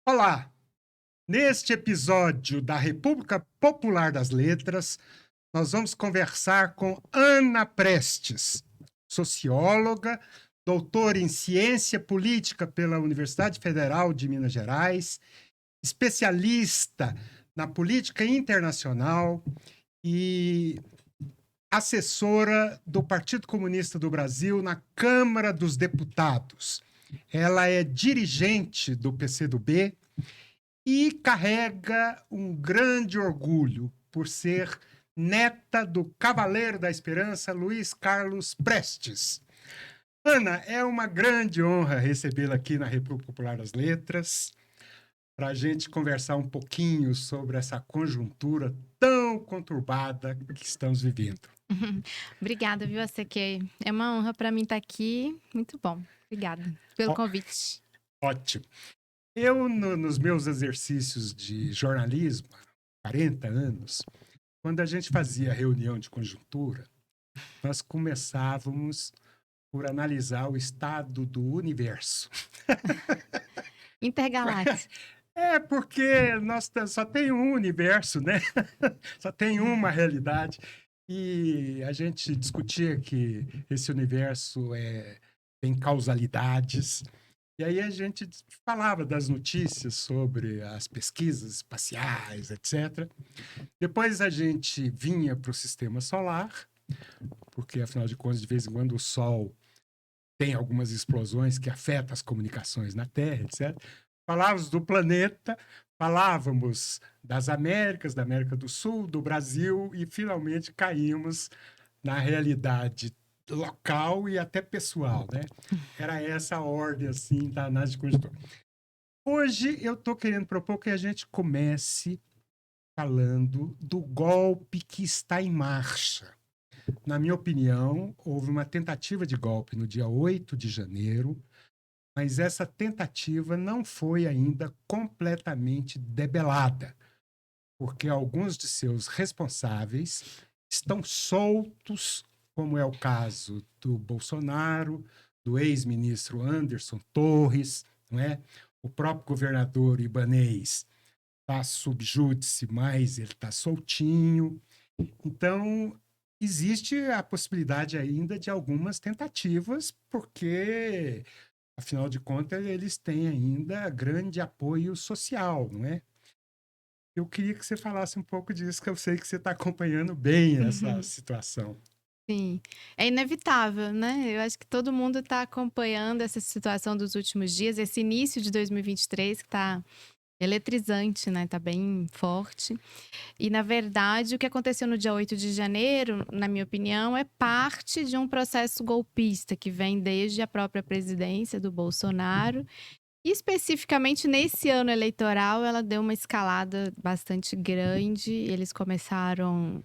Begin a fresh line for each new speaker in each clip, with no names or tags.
Olá! Neste episódio da República Popular das Letras, nós vamos conversar com Ana Prestes, socióloga, doutora em ciência política pela Universidade Federal de Minas Gerais, especialista na política internacional e assessora do Partido Comunista do Brasil na Câmara dos Deputados. Ela é dirigente do PCdoB e carrega um grande orgulho por ser neta do Cavaleiro da Esperança, Luiz Carlos Prestes. Ana, é uma grande honra recebê-la aqui na República Popular das Letras, para a gente conversar um pouquinho sobre essa conjuntura tão conturbada que estamos vivendo.
Obrigada, viu, ACQ? É uma honra para mim estar aqui. Muito bom. Obrigada pelo convite.
Ótimo. Eu, nos meus exercícios de jornalismo, há 40 anos, quando a gente fazia reunião de conjuntura, nós começávamos por analisar o estado do universo.
Intergaláctico.
Porque nós só tem um universo, né? Só tem uma realidade. E a gente discutia que esse universo tem causalidades. E aí a gente falava das notícias sobre as pesquisas espaciais, etc. Depois a gente vinha para o sistema solar, porque, afinal de contas, de vez em quando o Sol tem algumas explosões que afetam as comunicações na Terra, etc. Falávamos do planeta, falávamos das Américas, da América do Sul, do Brasil, e finalmente caímos na realidade local e até pessoal, né? Era essa a ordem, assim, da análise de conjuntura. Hoje eu estou querendo propor que a gente comece falando do golpe que está em marcha. Na minha opinião, houve uma tentativa de golpe no dia 8 de janeiro, mas essa tentativa não foi ainda completamente debelada, porque alguns de seus responsáveis estão soltos, como é o caso do Bolsonaro, do ex-ministro Anderson Torres, não é? O próprio governador Ibanez está sob júdice, mas ele está soltinho. Então, existe a possibilidade ainda de algumas tentativas, porque, afinal de contas, eles têm ainda grande apoio social, não é? Eu queria que você falasse um pouco disso, que eu sei que você está acompanhando bem essa situação.
Sim, é inevitável, né? Eu acho que todo mundo está acompanhando essa situação dos últimos dias, esse início de 2023 que está eletrizante, né? Tá bem forte. E, na verdade, o que aconteceu no dia 8 de janeiro, na minha opinião, é parte de um processo golpista que vem desde a própria presidência do Bolsonaro. E, especificamente nesse ano eleitoral, ela deu uma escalada bastante grande. Eles começaram,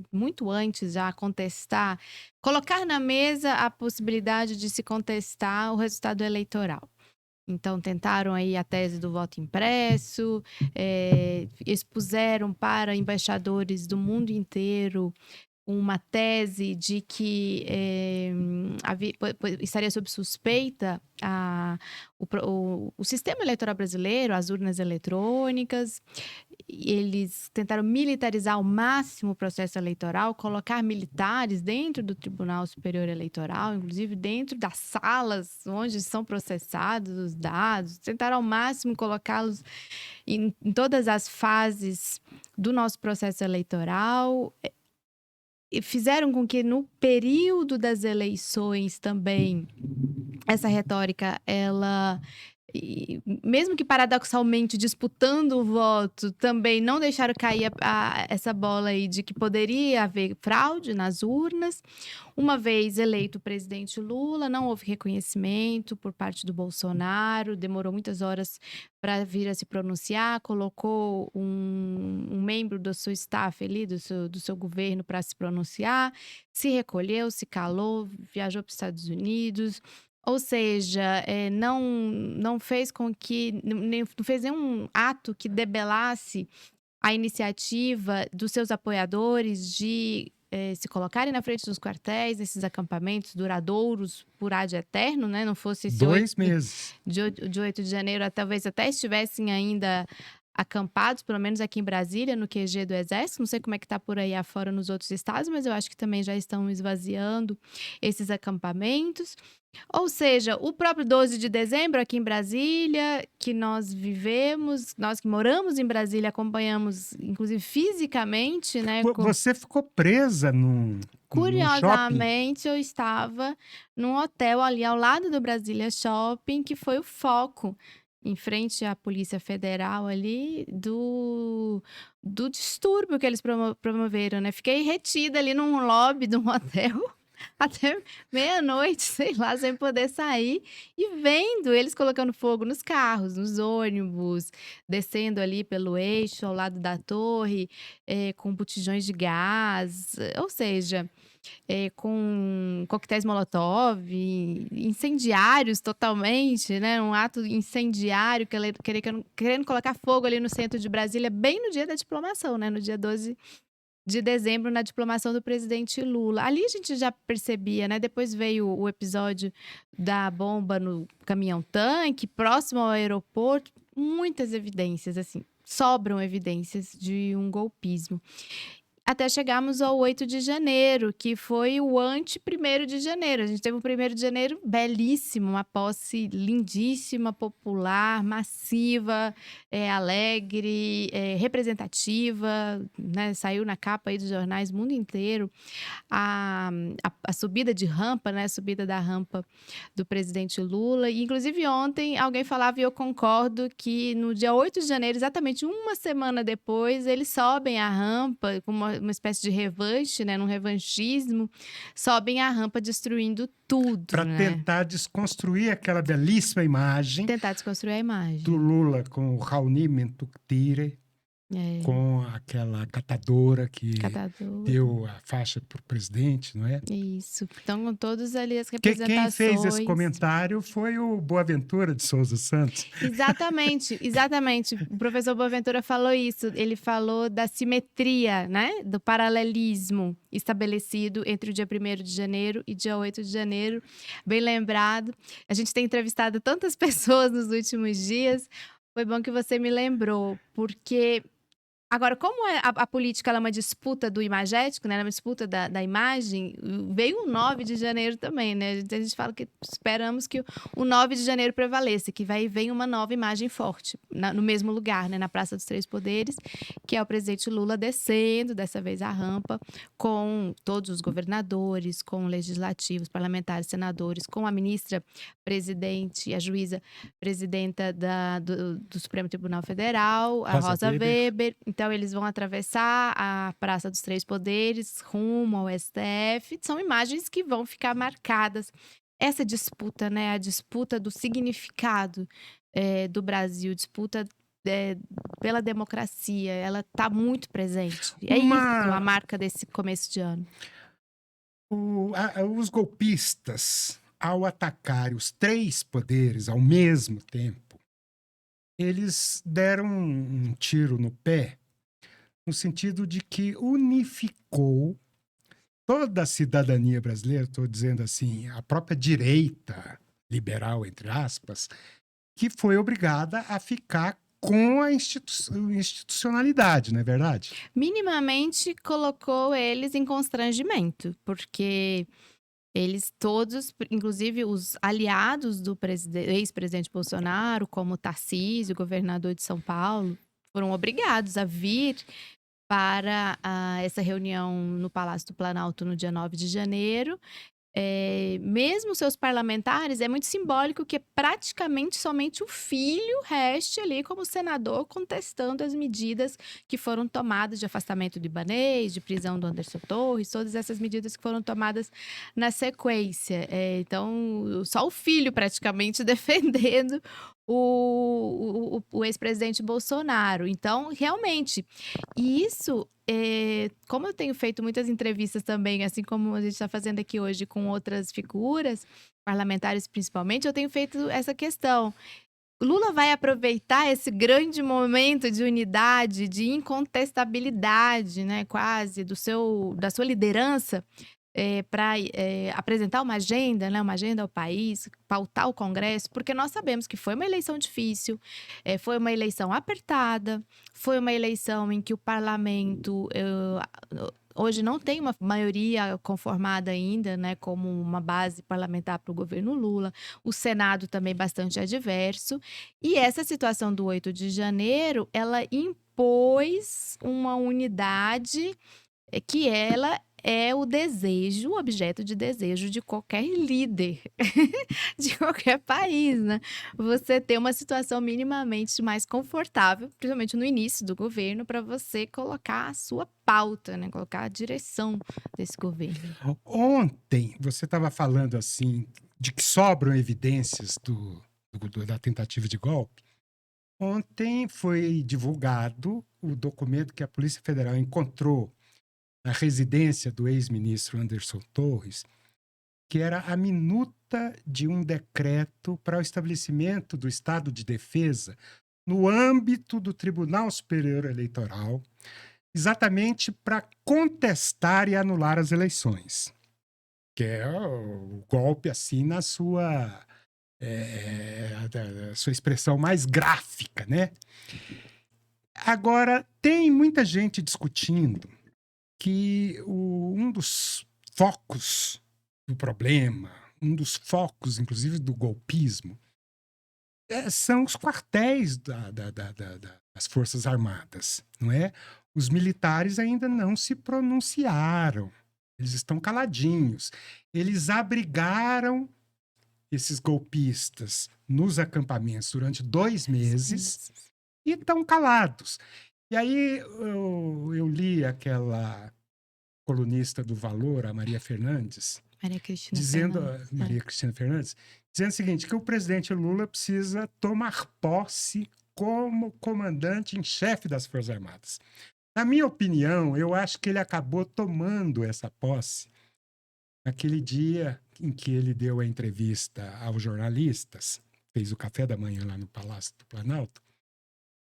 muito antes já a contestar, colocar na mesa a possibilidade de se contestar o resultado eleitoral. Então, tentaram aí a tese do voto impresso, expuseram para embaixadores do mundo inteiro uma tese de que estaria sob suspeita o sistema eleitoral brasileiro, as urnas eletrônicas. Eles tentaram militarizar ao máximo o processo eleitoral, colocar militares dentro do Tribunal Superior Eleitoral, inclusive dentro das salas onde são processados os dados, tentaram ao máximo colocá-los em todas as fases do nosso processo eleitoral. E fizeram com que no período das eleições também essa retórica, ela, mesmo que paradoxalmente disputando o voto, também não deixaram cair essa bola aí de que poderia haver fraude nas urnas. Uma vez eleito o presidente Lula, não houve reconhecimento por parte do Bolsonaro, demorou muitas horas para vir a se pronunciar, colocou um membro do seu staff ali, do seu governo, para se pronunciar, se recolheu, se calou, viajou para os Estados Unidos. Ou seja, não fez com que, não fez nenhum ato que debelasse a iniciativa dos seus apoiadores de se colocarem na frente dos quartéis, nesses acampamentos duradouros por ad eterno, né? Não fosse esse
2 meses.
de 8 de janeiro, talvez até estivessem ainda acampados, pelo menos aqui em Brasília, no QG do Exército. Não sei como é que está por aí afora nos outros estados, mas eu acho que também já estão esvaziando esses acampamentos. Ou seja, o próprio 12 de dezembro aqui em Brasília, que nós vivemos, nós que moramos em Brasília, acompanhamos, inclusive fisicamente, né?
Você ficou presa num shopping?
Curiosamente, eu estava num hotel ali ao lado do Brasília Shopping, que foi o foco, em frente à Polícia Federal ali, do distúrbio que eles promoveram, né? Fiquei retida ali num lobby de um hotel até meia-noite, sei lá, sem poder sair, e vendo eles colocando fogo nos carros, nos ônibus, descendo ali pelo eixo ao lado da torre, com botijões de gás, ou seja, com coquetéis Molotov, incendiários totalmente, né? Um ato incendiário, querendo colocar fogo ali no centro de Brasília, bem no dia da diplomação, né? No dia 12 de dezembro, na diplomação do presidente Lula. Ali a gente já percebia, né? Depois veio o episódio da bomba no caminhão-tanque, próximo ao aeroporto. Muitas evidências, assim, sobram evidências de um golpismo. Até chegarmos ao 8 de janeiro, que foi o ante-1º de janeiro. A gente teve um 1º de janeiro belíssimo, uma posse lindíssima, popular, massiva, alegre, representativa, né? Saiu na capa aí dos jornais mundo inteiro. A subida de rampa, né? A subida da rampa do presidente Lula. E, inclusive, ontem alguém falava, e eu concordo, que no dia 8 de janeiro, exatamente uma semana depois, eles sobem a rampa com uma espécie de revanche, né? Num revanchismo, sobem a rampa destruindo tudo,
Para
né?
tentar desconstruir aquela belíssima imagem
Tentar desconstruir a imagem.
do Lula com o Raoni Mentuktire, com aquela catadora que deu a faixa para o presidente, não é?
Isso. Então, com todos ali as representações...
Quem fez esse comentário foi o Boaventura de Souza Santos.
Exatamente, exatamente. O professor Boaventura falou isso. Ele falou da simetria, né? Do paralelismo estabelecido entre o dia 1º de janeiro e dia 8 de janeiro. Bem lembrado. A gente tem entrevistado tantas pessoas nos últimos dias. Foi bom que você me lembrou, porque... Agora, como a política ela é uma disputa do imagético, né? Ela é uma disputa da imagem, veio o 9 de janeiro também, né? A gente fala que esperamos que o 9 de janeiro prevaleça, que vem uma nova imagem forte, no mesmo lugar, né? Na Praça dos Três Poderes, que é o presidente Lula descendo, dessa vez a rampa, com todos os governadores, com legislativos, parlamentares, senadores, com a ministra presidente, a juíza presidenta do Supremo Tribunal Federal, a Rosa Weber. Então, eles vão atravessar a Praça dos Três Poderes, rumo ao STF. São imagens que vão ficar marcadas. Essa disputa, né? A disputa do significado do Brasil, disputa pela democracia, ela está muito presente. É isso a marca desse começo de ano.
Os golpistas, ao atacarem os três poderes ao mesmo tempo, eles deram um tiro no pé, no sentido de que unificou toda a cidadania brasileira, estou dizendo assim, a própria direita liberal, entre aspas, que foi obrigada a ficar com a institucionalidade, não é verdade?
Minimamente colocou eles em constrangimento, porque eles todos, inclusive os aliados do ex-presidente Bolsonaro, como Tarcísio, governador de São Paulo, foram obrigados a vir para essa reunião no Palácio do Planalto no dia 9 de janeiro. Mesmo seus parlamentares, é muito simbólico que praticamente somente o filho reste ali como senador contestando as medidas que foram tomadas de afastamento do Ibanez, de prisão do Anderson Torres, todas essas medidas que foram tomadas na sequência. Então, só o filho praticamente defendendo o ex-presidente Bolsonaro. Então, realmente, isso... como eu tenho feito muitas entrevistas também, assim como a gente está fazendo aqui hoje com outras figuras, parlamentares principalmente, eu tenho feito essa questão. Lula vai aproveitar esse grande momento de unidade, de incontestabilidade, né, quase, da sua liderança, para apresentar uma agenda, né, uma agenda ao país, pautar o Congresso, porque nós sabemos que foi uma eleição difícil, foi uma eleição apertada, foi uma eleição em que o parlamento hoje não tem uma maioria conformada ainda, né, como uma base parlamentar para o governo Lula, o Senado também bastante adverso, e essa situação do 8 de janeiro, ela impôs uma unidade que ela é o desejo, o objeto de desejo de qualquer líder de qualquer país, né? Você ter uma situação minimamente mais confortável, principalmente no início do governo, para você colocar a sua pauta, né? Colocar a direção desse governo.
Ontem, você estava falando assim, de que sobram evidências da tentativa de golpe. Ontem foi divulgado o documento que a Polícia Federal encontrou na residência do ex-ministro Anderson Torres, que era a minuta de um decreto para o estabelecimento do estado de defesa no âmbito do Tribunal Superior Eleitoral, exatamente para contestar e anular as eleições, que é o golpe assim na sua a sua expressão mais gráfica, né? Agora, tem muita gente discutindo que um dos focos do problema, um dos focos, inclusive, do golpismo, são os quartéis das Forças Armadas, não é? Os militares ainda não se pronunciaram, eles estão caladinhos. Eles abrigaram esses golpistas nos acampamentos durante 2 meses e estão calados. E aí eu li aquela colunista do Valor, a Maria Fernandes,
Maria Cristina
dizendo,
Fernandes.
Maria Cristina Fernandes, dizendo o seguinte, que o presidente Lula precisa tomar posse como comandante em chefe das Forças Armadas. Na minha opinião, eu acho que ele acabou tomando essa posse naquele dia em que ele deu a entrevista aos jornalistas, fez o café da manhã lá no Palácio do Planalto,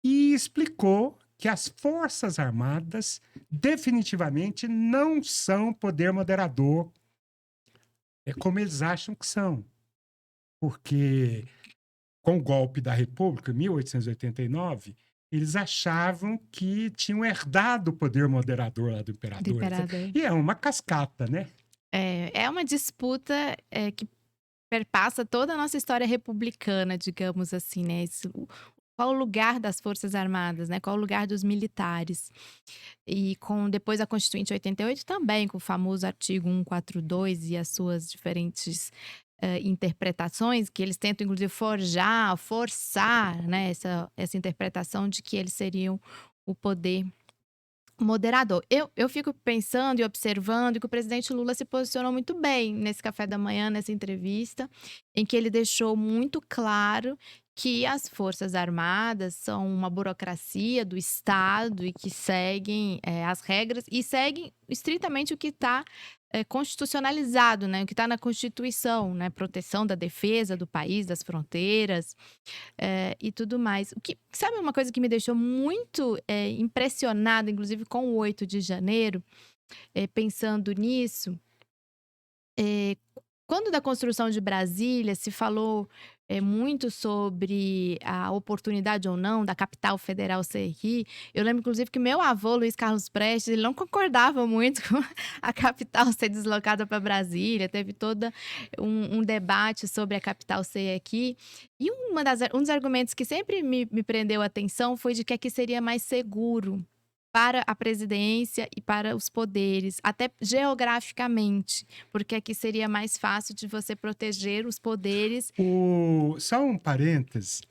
e explicou que as Forças Armadas definitivamente não são poder moderador, como eles acham que são. Porque com o golpe da República, em 1889, eles achavam que tinham herdado o poder moderador lá do imperador. E é uma cascata, né?
É uma disputa que perpassa toda a nossa história republicana, digamos assim, né? Qual o lugar das Forças Armadas, né? Qual o lugar dos militares? E depois a Constituinte 88 também, com o famoso artigo 142 e as suas diferentes interpretações, que eles tentam, inclusive, forçar, né? Essa interpretação de que eles seriam o poder moderador. Eu fico pensando e observando que o presidente Lula se posicionou muito bem nesse café da manhã, nessa entrevista, em que ele deixou muito claro que as Forças Armadas são uma burocracia do Estado e que seguem as regras e seguem estritamente o que está constitucionalizado, né? O que está na Constituição, né? Proteção da defesa do país, das fronteiras, e tudo mais. Sabe uma coisa que me deixou muito impressionada, inclusive com o 8 de janeiro, pensando nisso? Quando da construção de Brasília se falou muito sobre a oportunidade ou não da capital federal ser aqui, eu lembro inclusive que meu avô, Luiz Carlos Prestes, ele não concordava muito com a capital ser deslocada para Brasília, teve todo um debate sobre a capital ser aqui. E um dos argumentos que sempre me prendeu a atenção foi de que aqui seria mais seguro para a presidência e para os poderes, até geograficamente, porque aqui seria mais fácil de você proteger os poderes.
Só um parênteses,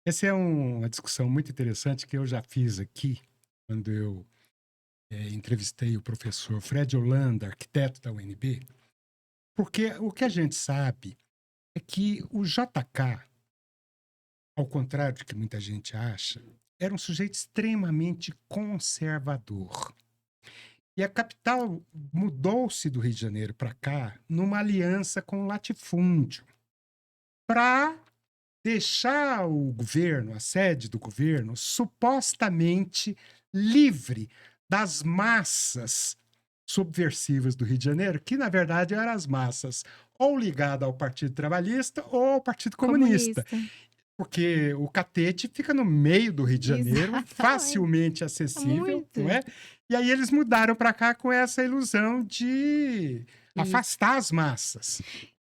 essa é uma discussão muito interessante que eu já fiz aqui, quando eu entrevistei o professor Fred Holanda, arquiteto da UNB, porque o que a gente sabe é que o JK, ao contrário do que muita gente acha, era um sujeito extremamente conservador. E a capital mudou-se do Rio de Janeiro para cá numa aliança com o latifúndio para deixar o governo, a sede do governo, supostamente livre das massas subversivas do Rio de Janeiro, que na verdade eram as massas ou ligadas ao Partido Trabalhista ou ao Partido Comunista. Porque o Catete fica no meio do Rio de Janeiro,
Exatamente.
facilmente acessível,
Muito.
não é? E aí eles mudaram para cá com essa ilusão de afastar as massas.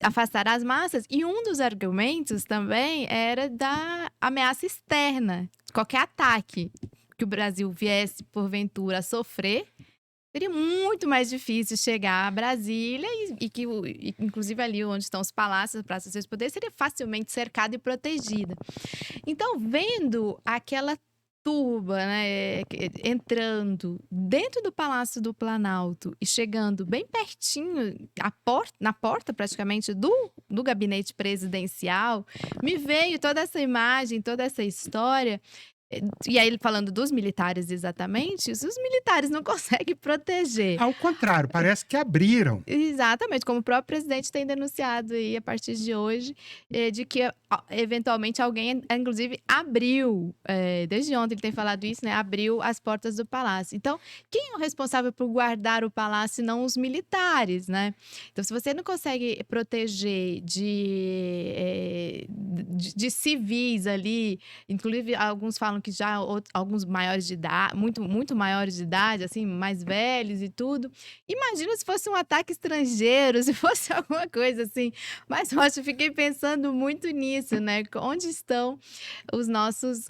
Afastar as massas. E um dos argumentos também era da ameaça externa. Qualquer ataque que o Brasil viesse, porventura, a sofrer, seria muito mais difícil chegar a Brasília inclusive ali onde estão os palácios, as praças de poder, seria facilmente cercada e protegida. Então, vendo aquela turba, né, entrando dentro do Palácio do Planalto e chegando bem pertinho, na porta praticamente do gabinete presidencial, me veio toda essa imagem, toda essa história. E aí, ele falando dos militares exatamente, os militares não conseguem proteger.
Ao contrário, parece que abriram.
Exatamente, como o próprio presidente tem denunciado aí a partir de hoje, de que eventualmente alguém, inclusive, abriu, desde ontem ele tem falado isso, né? Abriu as portas do palácio. Então, quem é o responsável por guardar o palácio, não os militares, né? Então, se você não consegue proteger de civis ali, inclusive alguns falam que já alguns maiores de idade, muito maiores de idade, assim, mais velhos e tudo. Imagina se fosse um ataque estrangeiro, se fosse alguma coisa assim. Mas eu fiquei pensando muito nisso, né? Onde estão os nossos...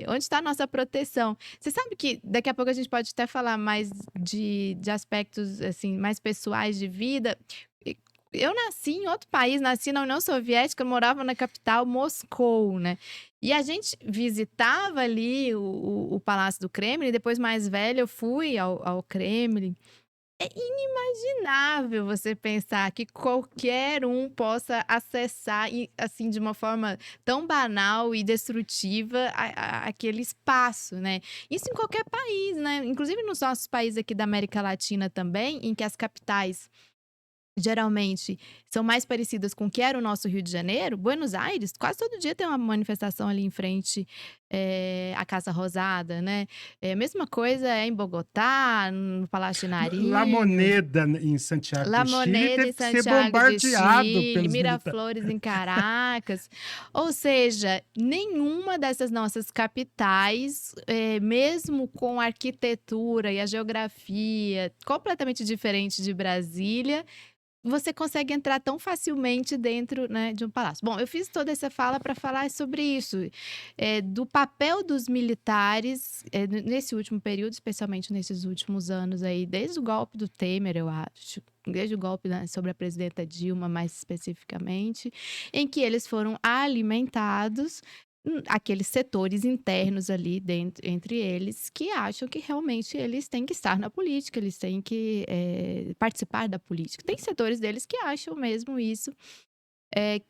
onde está a nossa proteção? Você sabe que daqui a pouco a gente pode até falar mais de aspectos, assim, mais pessoais de vida. Eu nasci em outro país, nasci na União Soviética, eu morava na capital, Moscou, né? E a gente visitava ali o Palácio do Kremlin, e depois, mais velha, eu fui ao Kremlin. É inimaginável você pensar que qualquer um possa acessar, assim, de uma forma tão banal e destrutiva, aquele espaço, né? Isso em qualquer país, né? Inclusive nos nossos países aqui da América Latina também, em que as capitais geralmente são mais parecidas com o que era o nosso Rio de Janeiro. Buenos Aires, quase todo dia tem uma manifestação ali em frente à Casa Rosada, né? Mesma coisa em Bogotá, no Palácio de Nariño.
La Moneda em Santiago
La
do Chile
Moneda
teve
em
que ser
Santiago de
bombardeado
Chile,
pelos militares.
Miraflores em Caracas. Ou seja, nenhuma dessas nossas capitais, mesmo com a arquitetura e a geografia completamente diferente de Brasília, você consegue entrar tão facilmente dentro, né, de um palácio. Bom, eu fiz toda essa fala para falar sobre isso, do papel dos militares, nesse último período, especialmente nesses últimos anos aí, desde o golpe do Temer, eu acho, desde o golpe, né, sobre a presidenta Dilma, mais especificamente, em que eles foram alimentados, aqueles setores internos ali dentro, entre eles, que acham que realmente eles têm que estar na política, eles têm que participar da política. Tem setores deles que acham mesmo isso,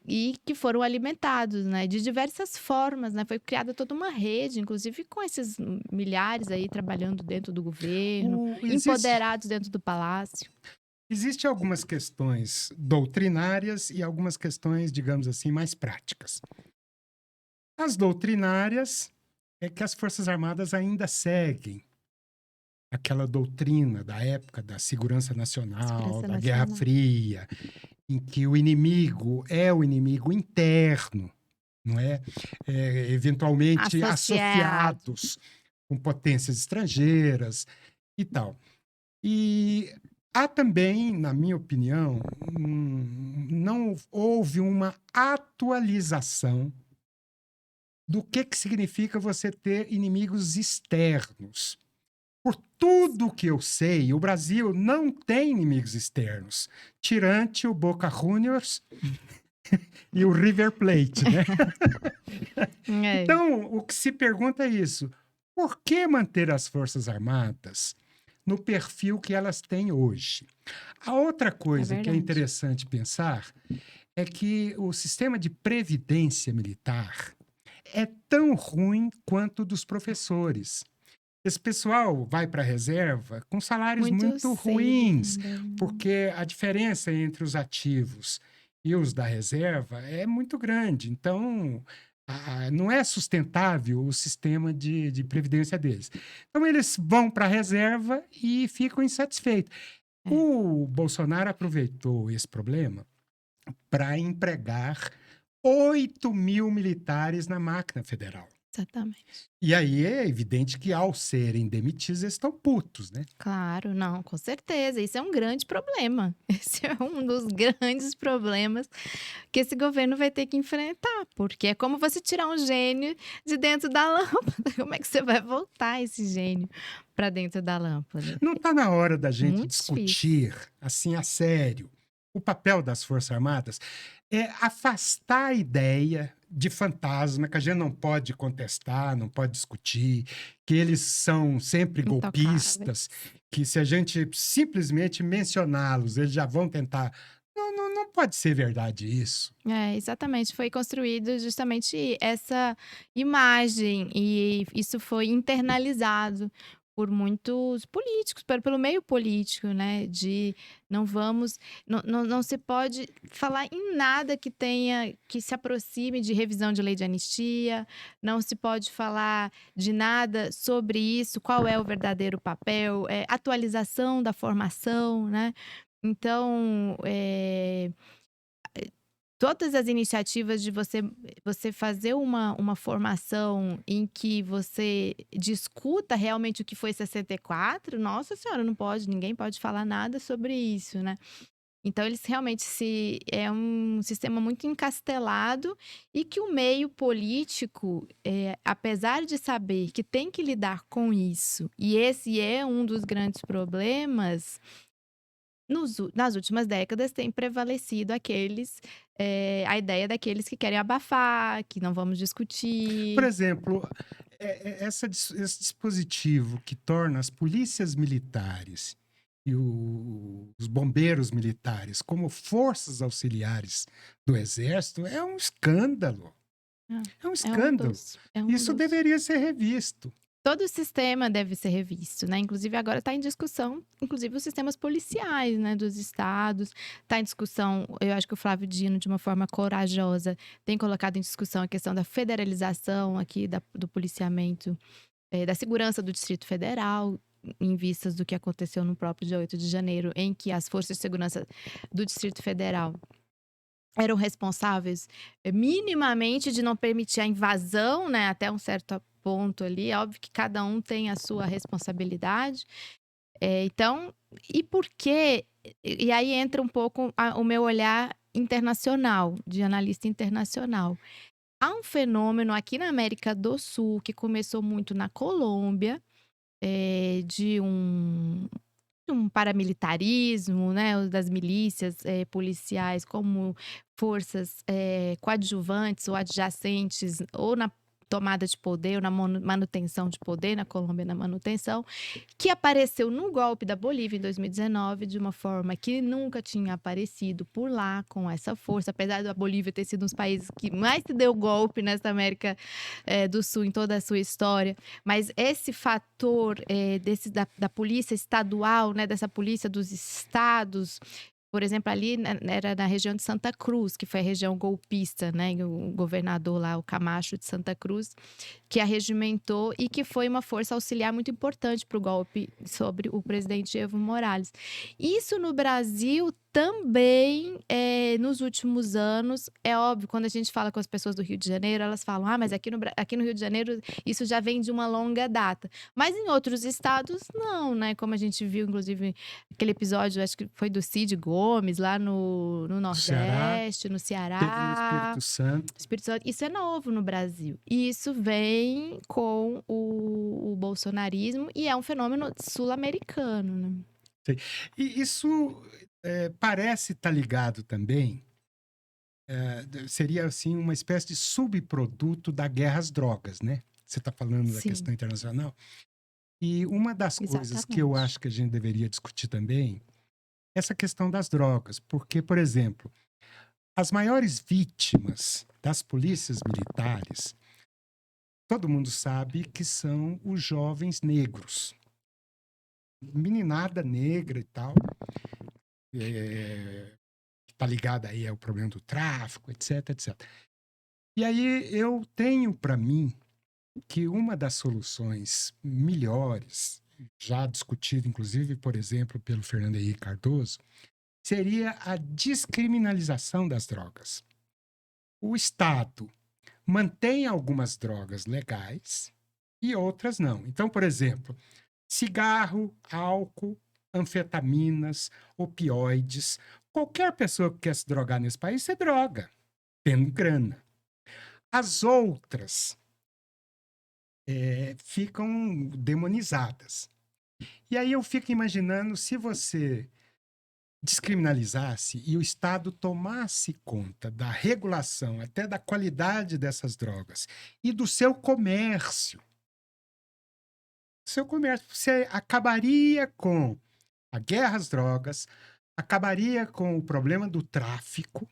e que foram alimentados, né, de diversas formas, né? Foi criada toda uma rede, inclusive com esses milhares aí trabalhando dentro do governo, empoderados dentro do palácio.
Existem algumas questões doutrinárias e algumas questões, digamos assim, mais práticas. As doutrinárias é que as Forças Armadas ainda seguem aquela doutrina da época da segurança nacional, da Guerra Fria, em que o inimigo é o inimigo interno, não é? Eventualmente associados com potências estrangeiras e tal. E há também, na minha opinião, não houve uma atualização do que significa você ter inimigos externos. Por tudo que eu sei, o Brasil não tem inimigos externos, tirante o Boca Juniors e o River Plate, né? Então, o que se pergunta é isso: por que manter as Forças Armadas no perfil que elas têm hoje? A outra coisa que é interessante pensar é que o sistema de previdência militar é tão ruim quanto o dos professores. Esse pessoal vai para a reserva com salários muito ruins, porque a diferença entre os ativos e os da reserva é muito grande. Então, não é sustentável o sistema de previdência deles. Então, eles vão para a reserva e ficam insatisfeitos.
É,
O Bolsonaro aproveitou esse problema para empregar 8.000 militares na máquina federal.
exatamente.
E aí é evidente que, ao serem demitidos, eles estão putos, né?
Claro, não, com certeza. Isso é um grande problema. Esse é um dos grandes problemas que esse governo vai ter que enfrentar, porque é como você tirar um gênio de dentro da lâmpada. Como é que você vai voltar esse gênio para dentro da lâmpada?
Não está na hora da gente
Muito difícil.
discutir, assim, a sério, o papel das Forças Armadas é afastar a ideia de fantasma, que a gente não pode contestar, não pode discutir, que eles são sempre
Intocáveis.
golpistas, que se a gente simplesmente mencioná-los, eles já vão tentar. Não pode ser verdade isso.
É, exatamente. Foi construído justamente essa imagem e isso foi internalizado por muitos políticos, pelo meio político, né? De não se pode falar em nada que tenha, que se aproxime de revisão de lei de anistia, não se pode falar de nada sobre isso, qual é o verdadeiro papel, atualização da formação, né? Então, todas as iniciativas de você fazer uma formação em que você discuta realmente o que foi 64, nossa senhora, não pode, ninguém pode falar nada sobre isso, né. Então eles realmente é um sistema muito encastelado e que o meio político, apesar de saber que tem que lidar com isso, e esse é um dos grandes problemas, nas últimas décadas tem prevalecido a ideia daqueles que querem abafar, que não vamos
Por
discutir.
exemplo, esse dispositivo que torna as polícias militares e os bombeiros militares como forças auxiliares do Exército é um escândalo.
Ah,
É um
é um
escândalo.
dos é um
Isso
dos
deveria ser revisto.
todo o sistema deve ser revisto, né, inclusive agora está em discussão, inclusive os sistemas policiais, né, dos estados, está em discussão, eu acho que o Flávio Dino, de uma forma corajosa, tem colocado em discussão a questão da federalização aqui do policiamento, da segurança do Distrito Federal, em vistas do que aconteceu no próprio dia 8 de janeiro, em que as forças de segurança do Distrito Federal eram responsáveis, minimamente de não permitir a invasão, né, até um certo ponto ali. É óbvio que cada um tem a sua responsabilidade. Então, e por que e aí entra um pouco o meu olhar internacional, de analista internacional. Há um fenômeno aqui na América do Sul que começou muito na Colômbia, de um paramilitarismo, né, das milícias, policiais como forças, coadjuvantes ou adjacentes ou na tomada de poder ou na manutenção de poder, na Colômbia na manutenção, que apareceu no golpe da Bolívia em 2019 de uma forma que nunca tinha aparecido por lá com essa força, apesar da Bolívia ter sido um dos países que mais se deu golpe nessa América, do Sul em toda a sua história, mas esse fator, da polícia estadual, né, dessa polícia dos estados, por exemplo, ali era na região de Santa Cruz, que foi a região golpista, né, e o governador lá, o Camacho de Santa Cruz, que arregimentou e que foi uma força auxiliar muito importante para o golpe sobre o presidente Evo Morales. Isso no Brasil também, nos últimos anos, é óbvio, quando a gente fala com as pessoas do Rio de Janeiro, elas falam: "Ah, mas aqui no Rio de Janeiro isso já vem de uma longa data". Mas em outros estados não, né, como a gente viu inclusive aquele episódio, acho que foi do Cid Gomes lá no
No Ceará,
Nordeste, no
teve no
Ceará.
Espírito Santo.
Espírito Santo, isso é novo no Brasil. E isso vem com o bolsonarismo e é um fenômeno sul-americano, né.
Sim. E isso parece estar ligado também, seria assim uma espécie de subproduto da guerra às drogas, né? Você está falando da
Sim,
questão internacional. E uma das coisas que eu
exatamente.
acho que a gente deveria discutir também é essa questão das drogas, porque, por exemplo, as maiores vítimas das polícias militares, todo mundo sabe que são os jovens negros, meninada negra e tal, que está ligada aí ao problema do tráfico, etc, etc. E aí eu tenho para mim que uma das soluções melhores, já discutida inclusive, por exemplo, pelo Fernando Henrique Cardoso, seria a descriminalização das drogas. O Estado mantém algumas drogas legais e outras não. Então, por exemplo, cigarro, álcool, anfetaminas, opioides. Qualquer pessoa que quer se drogar nesse país, se droga, tendo grana. As outras ficam demonizadas. E aí eu fico imaginando se você descriminalizasse e o Estado tomasse conta da regulação, até da qualidade dessas drogas e do seu comércio. Você acabaria com a guerra às drogas, acabaria com o problema do tráfico.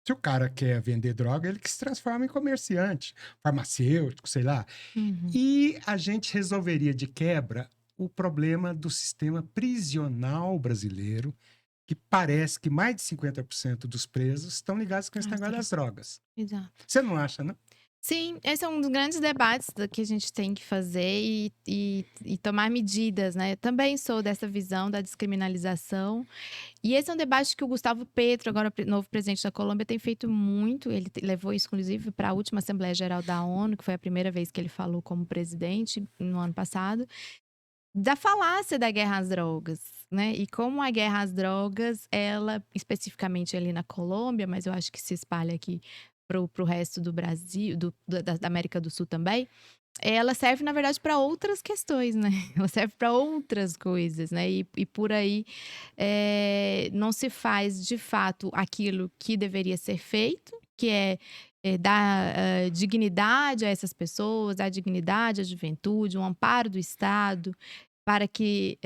Se o cara quer vender droga, ele que se transforma em comerciante, farmacêutico, sei lá.
Uhum.
E a gente resolveria de quebra o problema do sistema prisional brasileiro, que parece que mais de 50% dos presos estão ligados com esse negócio das drogas.
Exato.
Você não acha, não?
Sim, esse é um dos grandes debates que a gente tem que fazer e tomar medidas, né? Eu também sou dessa visão da descriminalização. E esse é um debate que o Gustavo Petro, agora novo presidente da Colômbia, tem feito muito. Ele levou isso, inclusive, para a última Assembleia Geral da ONU, que foi a primeira vez que ele falou como presidente, no ano passado, da falácia da guerra às drogas, né? E como a guerra às drogas, ela, especificamente ali na Colômbia, mas eu acho que se espalha aqui para o resto do Brasil, da América do Sul também, ela serve, na verdade, para outras questões, né? Ela serve para outras coisas, né? E por aí não se faz, de fato, aquilo que deveria ser feito, que é dar dignidade a essas pessoas, dar dignidade à juventude, um amparo do Estado, para que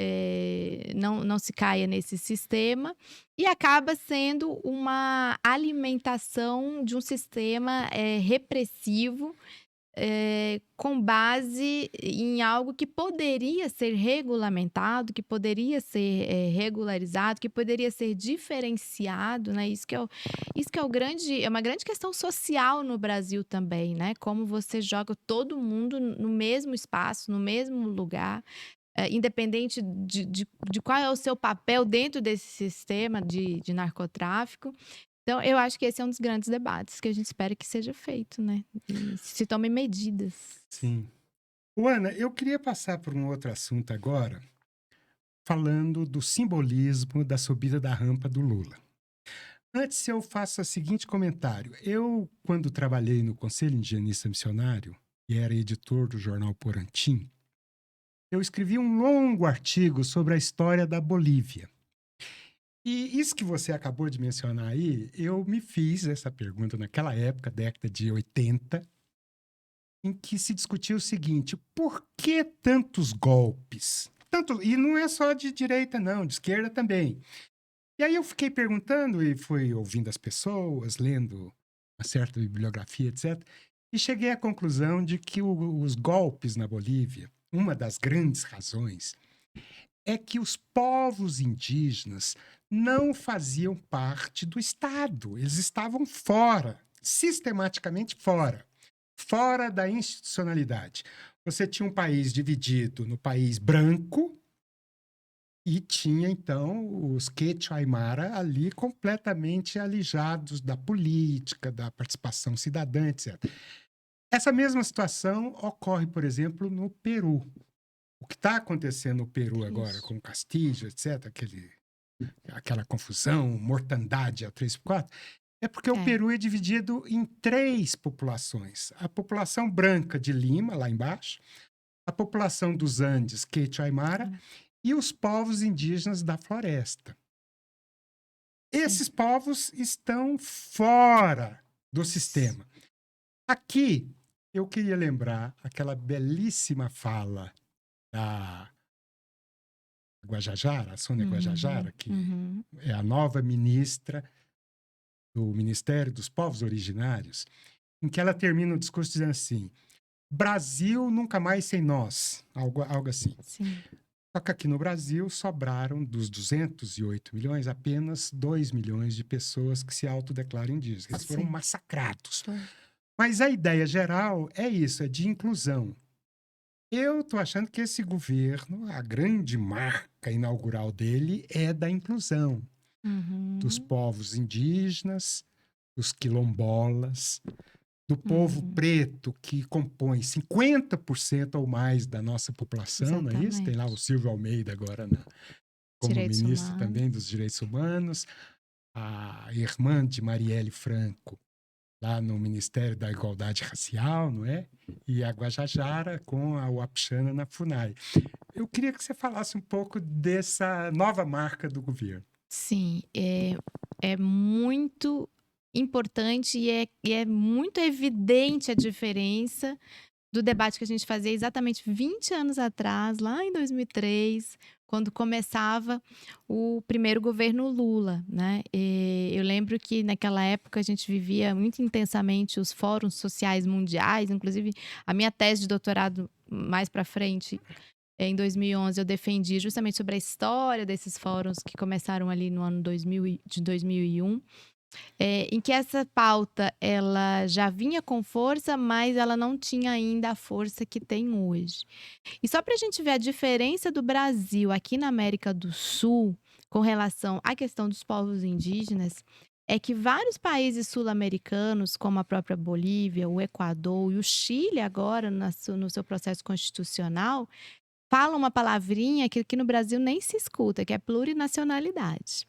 não se caia nesse sistema, e acaba sendo uma alimentação de um sistema repressivo, com base em algo que poderia ser regulamentado, que poderia ser regularizado, que poderia ser diferenciado, né? Isso que é uma grande questão social no Brasil também, né? Como você joga todo mundo no mesmo espaço, no mesmo lugar, independente de qual é o seu papel dentro desse sistema de narcotráfico. Então, eu acho que esse é um dos grandes debates que a gente espera que seja feito, né? E se tomem medidas.
Sim. Ana, eu queria passar por um outro assunto agora, falando do simbolismo da subida da rampa do Lula. Antes, eu faço o seguinte comentário. Eu, quando trabalhei no Conselho Indigenista Missionário, e era editor do jornal Porantim, eu escrevi um longo artigo sobre a história da Bolívia. E isso que você acabou de mencionar aí, eu me fiz essa pergunta naquela época, década de 80, em que se discutia o seguinte: por que tantos golpes? E não é só de direita, não, de esquerda também. E aí eu fiquei perguntando e fui ouvindo as pessoas, lendo uma certa bibliografia, etc. E cheguei à conclusão de que os golpes na Bolívia, uma das grandes razões, é que os povos indígenas não faziam parte do Estado. Eles estavam fora, sistematicamente fora. Fora da institucionalidade. Você tinha um país dividido no país branco e tinha, então, os Quechua Aymara ali completamente alijados da política, da participação cidadã, etc. Essa mesma situação ocorre, por exemplo, no Peru. O que está acontecendo no Peru agora, com Castillo, etc., aquela confusão, mortandade a 3x4, é porque o Peru é dividido em 3 populações. A população branca de Lima, lá embaixo, a população dos Andes, Quechua Aymara, e os povos indígenas da floresta. Esses povos estão fora do sistema. Aqui, eu queria lembrar aquela belíssima fala da Guajajara, a Sônia Guajajara, que é a nova ministra do Ministério dos Povos Originários, em que ela termina o discurso dizendo assim: Brasil nunca mais sem nós, algo assim.
Sim.
Só que aqui no Brasil sobraram dos 208 milhões, apenas 2 milhões de pessoas que se autodeclaram indígenas. Eles foram
Sim.
massacrados.
Foi.
Mas a ideia geral é isso, é de inclusão. Eu estou achando que esse governo, a grande marca inaugural dele é da inclusão dos
Uhum.
povos indígenas, dos quilombolas, do povo
Uhum.
preto, que compõe 50% ou mais da nossa população, não é isso? Tem lá o
Exatamente.
Silvio Almeida agora como
Direitos
ministro
humanos.
também dos direitos humanos, a irmã de Marielle Franco, lá no Ministério da Igualdade Racial, não é? E a Guajajara com a Uapixana na FUNAI. Eu queria que você falasse um pouco dessa nova marca do governo.
Sim, é muito importante e é muito evidente a diferença do debate que a gente fazia exatamente 20 anos atrás, lá em 2003, quando começava o primeiro governo Lula, né? Eu lembro que naquela época a gente vivia muito intensamente os fóruns sociais mundiais, inclusive a minha tese de doutorado mais para frente, em 2011, eu defendi justamente sobre a história desses fóruns que começaram ali no ano 2001, em que essa pauta ela já vinha com força, mas ela não tinha ainda a força que tem hoje. E só para a gente ver a diferença do Brasil aqui na América do Sul com relação à questão dos povos indígenas, é que vários países sul-americanos, como a própria Bolívia, o Equador e o Chile agora no seu processo constitucional, falam uma palavrinha que aqui no Brasil nem se escuta, que é plurinacionalidade.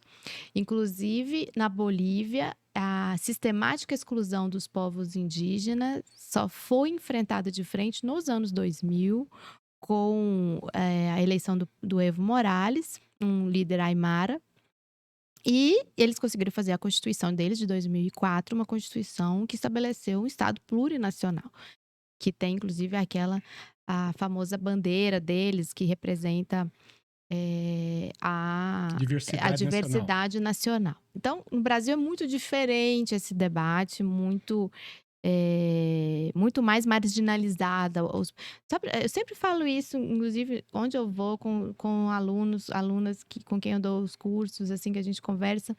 Inclusive, na Bolívia, a sistemática exclusão dos povos indígenas só foi enfrentada de frente nos anos 2000, com a eleição do Evo Morales, um líder aimara, e eles conseguiram fazer a Constituição deles de 2004, uma Constituição que estabeleceu um Estado plurinacional, que tem inclusive a famosa bandeira deles, que representa a
Diversidade nacional.
diversidade nacional. Então, no Brasil é muito diferente esse debate, muito mais marginalizada. Eu sempre falo isso, inclusive, onde eu vou com alunas com quem eu dou os cursos, assim, que a gente conversa.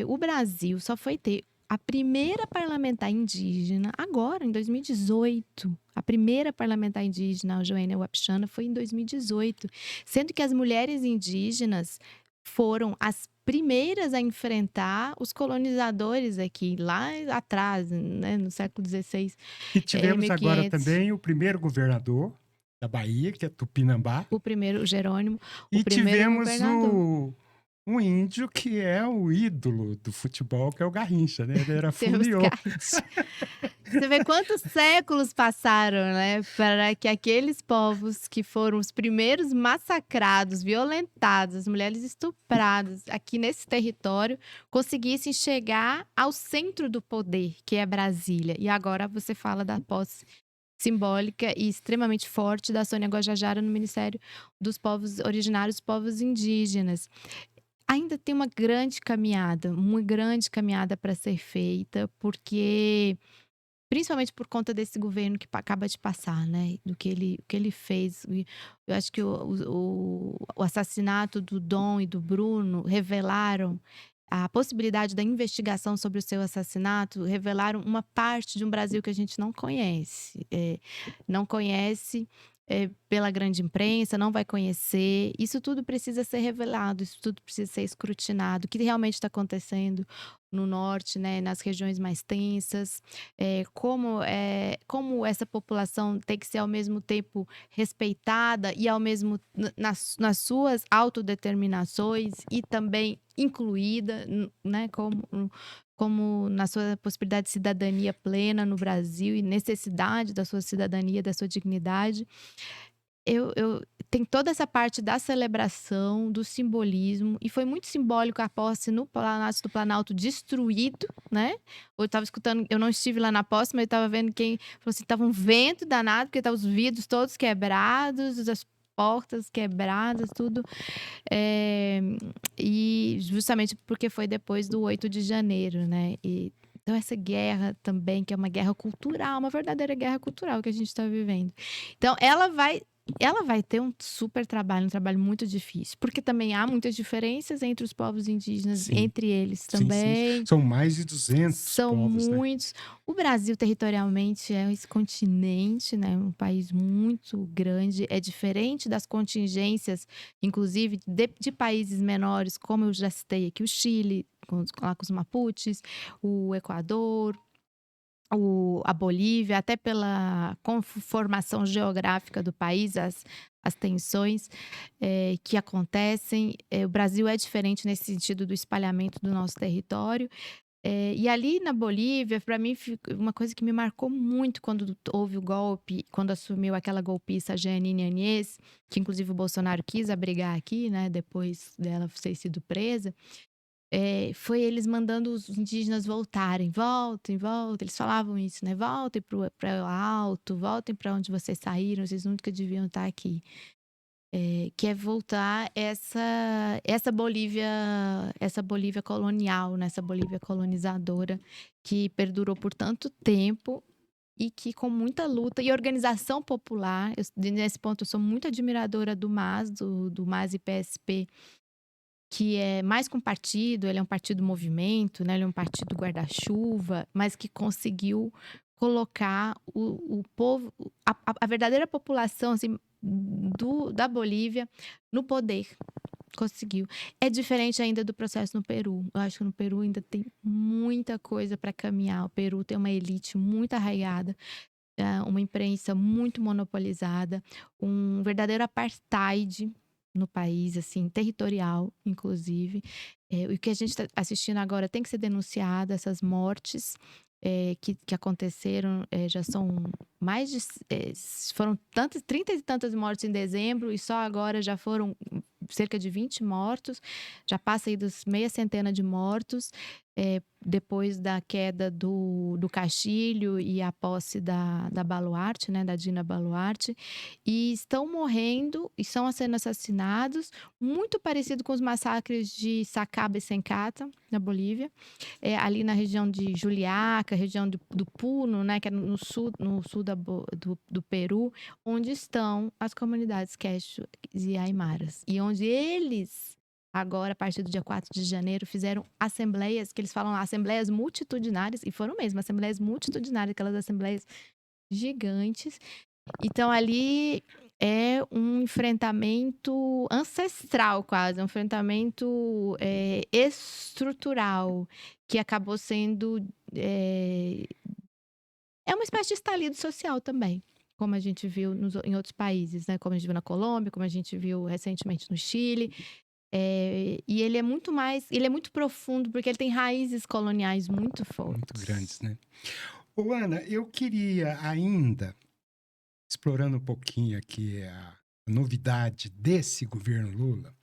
O Brasil só foi ter a primeira parlamentar indígena agora, em 2018. A primeira parlamentar indígena, a Joênia Wapixana, foi em 2018. Sendo que as mulheres indígenas foram as primeiras a enfrentar os colonizadores aqui, lá atrás, né, no século XVI,
E tivemos agora
1500.
também o primeiro governador da Bahia, que é Tupinambá,
O primeiro, o Jerônimo, o
e
primeiro
tivemos
governador.
um índio que é o ídolo do futebol, que é o Garrincha, né? Ele era
Temos
funiô.
Garrincha. Você vê quantos séculos passaram, né, para que aqueles povos que foram os primeiros massacrados, violentados, as mulheres estupradas aqui nesse território, conseguissem chegar ao centro do poder, que é Brasília. E agora você fala da posse simbólica e extremamente forte da Sônia Guajajara no Ministério dos Povos Originários, povos indígenas. Ainda tem uma grande caminhada para ser feita, porque principalmente por conta desse governo que acaba de passar, né? O que ele fez. Eu acho que o assassinato do Dom e do Bruno revelaram a possibilidade da investigação sobre o seu assassinato, revelaram uma parte de um Brasil que a gente não conhece. Não conhece pela grande imprensa, não vai conhecer. Isso tudo precisa ser revelado, isso tudo precisa ser escrutinado. O que realmente está acontecendo no norte, né, nas regiões mais tensas, como essa população tem que ser ao mesmo tempo respeitada e ao mesmo nas suas autodeterminações e também incluída, né, como na sua possibilidade de cidadania plena no Brasil e necessidade da sua cidadania, da sua dignidade. Tem toda essa parte da celebração, do simbolismo, e foi muito simbólico a posse no Palácio do Planalto destruído, né? Eu estava escutando, eu não estive lá na posse, mas eu estava vendo quem falou assim: estava um vento danado, porque estavam os vidros todos quebrados, as portas quebradas, tudo. E justamente porque foi depois do 8 de janeiro, né? Então, essa guerra também, que é uma guerra cultural, uma verdadeira guerra cultural que a gente está vivendo. Então, ela vai ela vai ter um super trabalho, um trabalho muito difícil, porque também há muitas diferenças entre os povos indígenas,
Sim,
entre eles
sim, sim.
também.
São mais de 200
São
povos, né?
muitos. O Brasil, territorialmente, é esse continente, né? Um país muito grande. É diferente das contingências, inclusive, de países menores, como eu já citei aqui, o Chile, lá com os Mapuches, o Equador, a Bolívia, até pela conformação geográfica do país, as tensões que acontecem. O Brasil é diferente nesse sentido do espalhamento do nosso território. E ali na Bolívia, para mim, uma coisa que me marcou muito quando houve o golpe, quando assumiu aquela golpista Jeanine Áñez, que inclusive o Bolsonaro quis abrigar aqui, né, depois dela ter sido presa, foi eles mandando os indígenas voltarem, voltem, voltem. Eles falavam isso, né? Voltem para o alto, voltem para onde vocês saíram, vocês nunca deviam estar aqui. Que é voltar essa Bolívia colonial, né? Essa Bolívia colonizadora que perdurou por tanto tempo e que com muita luta e organização popular, nesse ponto eu sou muito admiradora do MAS, do MAS e PSP, que é mais que um partido, ele é um partido movimento, né? Ele é um partido guarda-chuva, mas que conseguiu colocar o povo, a verdadeira população assim, da Bolívia no poder. Conseguiu. É diferente ainda do processo no Peru. Eu acho que no Peru ainda tem muita coisa para caminhar. O Peru tem uma elite muito arraigada, uma imprensa muito monopolizada, um verdadeiro apartheid no país, assim, territorial, inclusive. O que a gente está assistindo agora tem que ser denunciado, essas mortes que aconteceram, já são mais de. Foram 30 e tantas mortes em dezembro, e só agora já foram cerca de 20 mortos, já passa aí dos meia centena de mortos. Depois da queda do Castilho e a posse da Baluarte, né, da Dina Baluarte, e estão morrendo e são sendo assassinados, muito parecido com os massacres de Sacaba e Sencata, na Bolívia, ali na região de Juliaca, região do Puno, né, que é no sul do Peru, onde estão as comunidades quechua e aimaras, e onde eles agora, a partir do dia 4 de janeiro, fizeram assembleias, que eles falam assembleias multitudinárias, e foram mesmo, assembleias multitudinárias, aquelas assembleias gigantes. Então, ali é um enfrentamento ancestral, quase, um enfrentamento estrutural, que acabou sendo. É uma espécie de estalido social também, como a gente viu em outros países, né? Como a gente viu na Colômbia, como a gente viu recentemente no Chile. E ele é muito profundo, porque ele tem raízes coloniais muito
Muito
fortes.
grandes, né? Ô, Ana, eu queria ainda, explorando um pouquinho aqui a novidade desse governo Lula,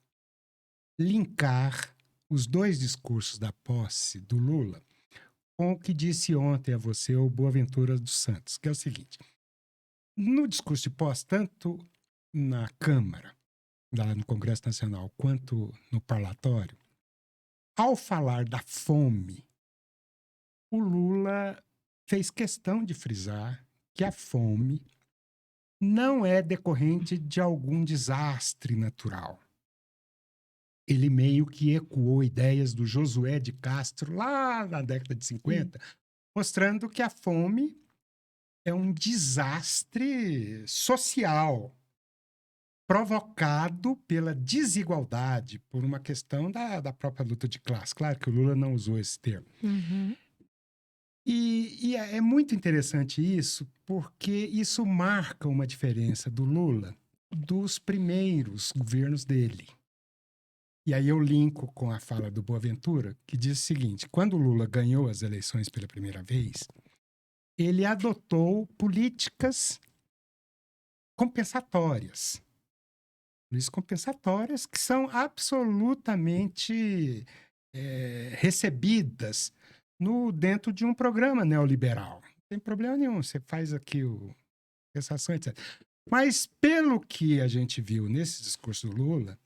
linkar os dois discursos da posse do Lula com o que disse ontem a você o Boaventura dos Santos, que é o seguinte: no discurso de posse, tanto na Câmara, lá no Congresso Nacional, quanto no parlatório, ao falar da fome, o Lula fez questão de frisar que a fome não é decorrente de algum desastre natural. Ele meio que ecoou ideias do Josué de Castro lá na década de 50, mostrando que a fome é um desastre social provocado pela desigualdade, por uma questão da própria luta de classe. Claro que o Lula não usou esse termo.
Uhum.
E é muito interessante isso, porque isso marca uma diferença do Lula dos primeiros governos dele. E aí eu linko com a fala do Boaventura, que diz o seguinte: quando o Lula ganhou as eleições pela primeira vez, ele adotou políticas compensatórias. Políticas compensatórias que são absolutamente recebidas dentro de um programa neoliberal. Não tem problema nenhum, você faz aqui o compensação, etc. Mas, pelo que a gente viu nesse discurso do Lula,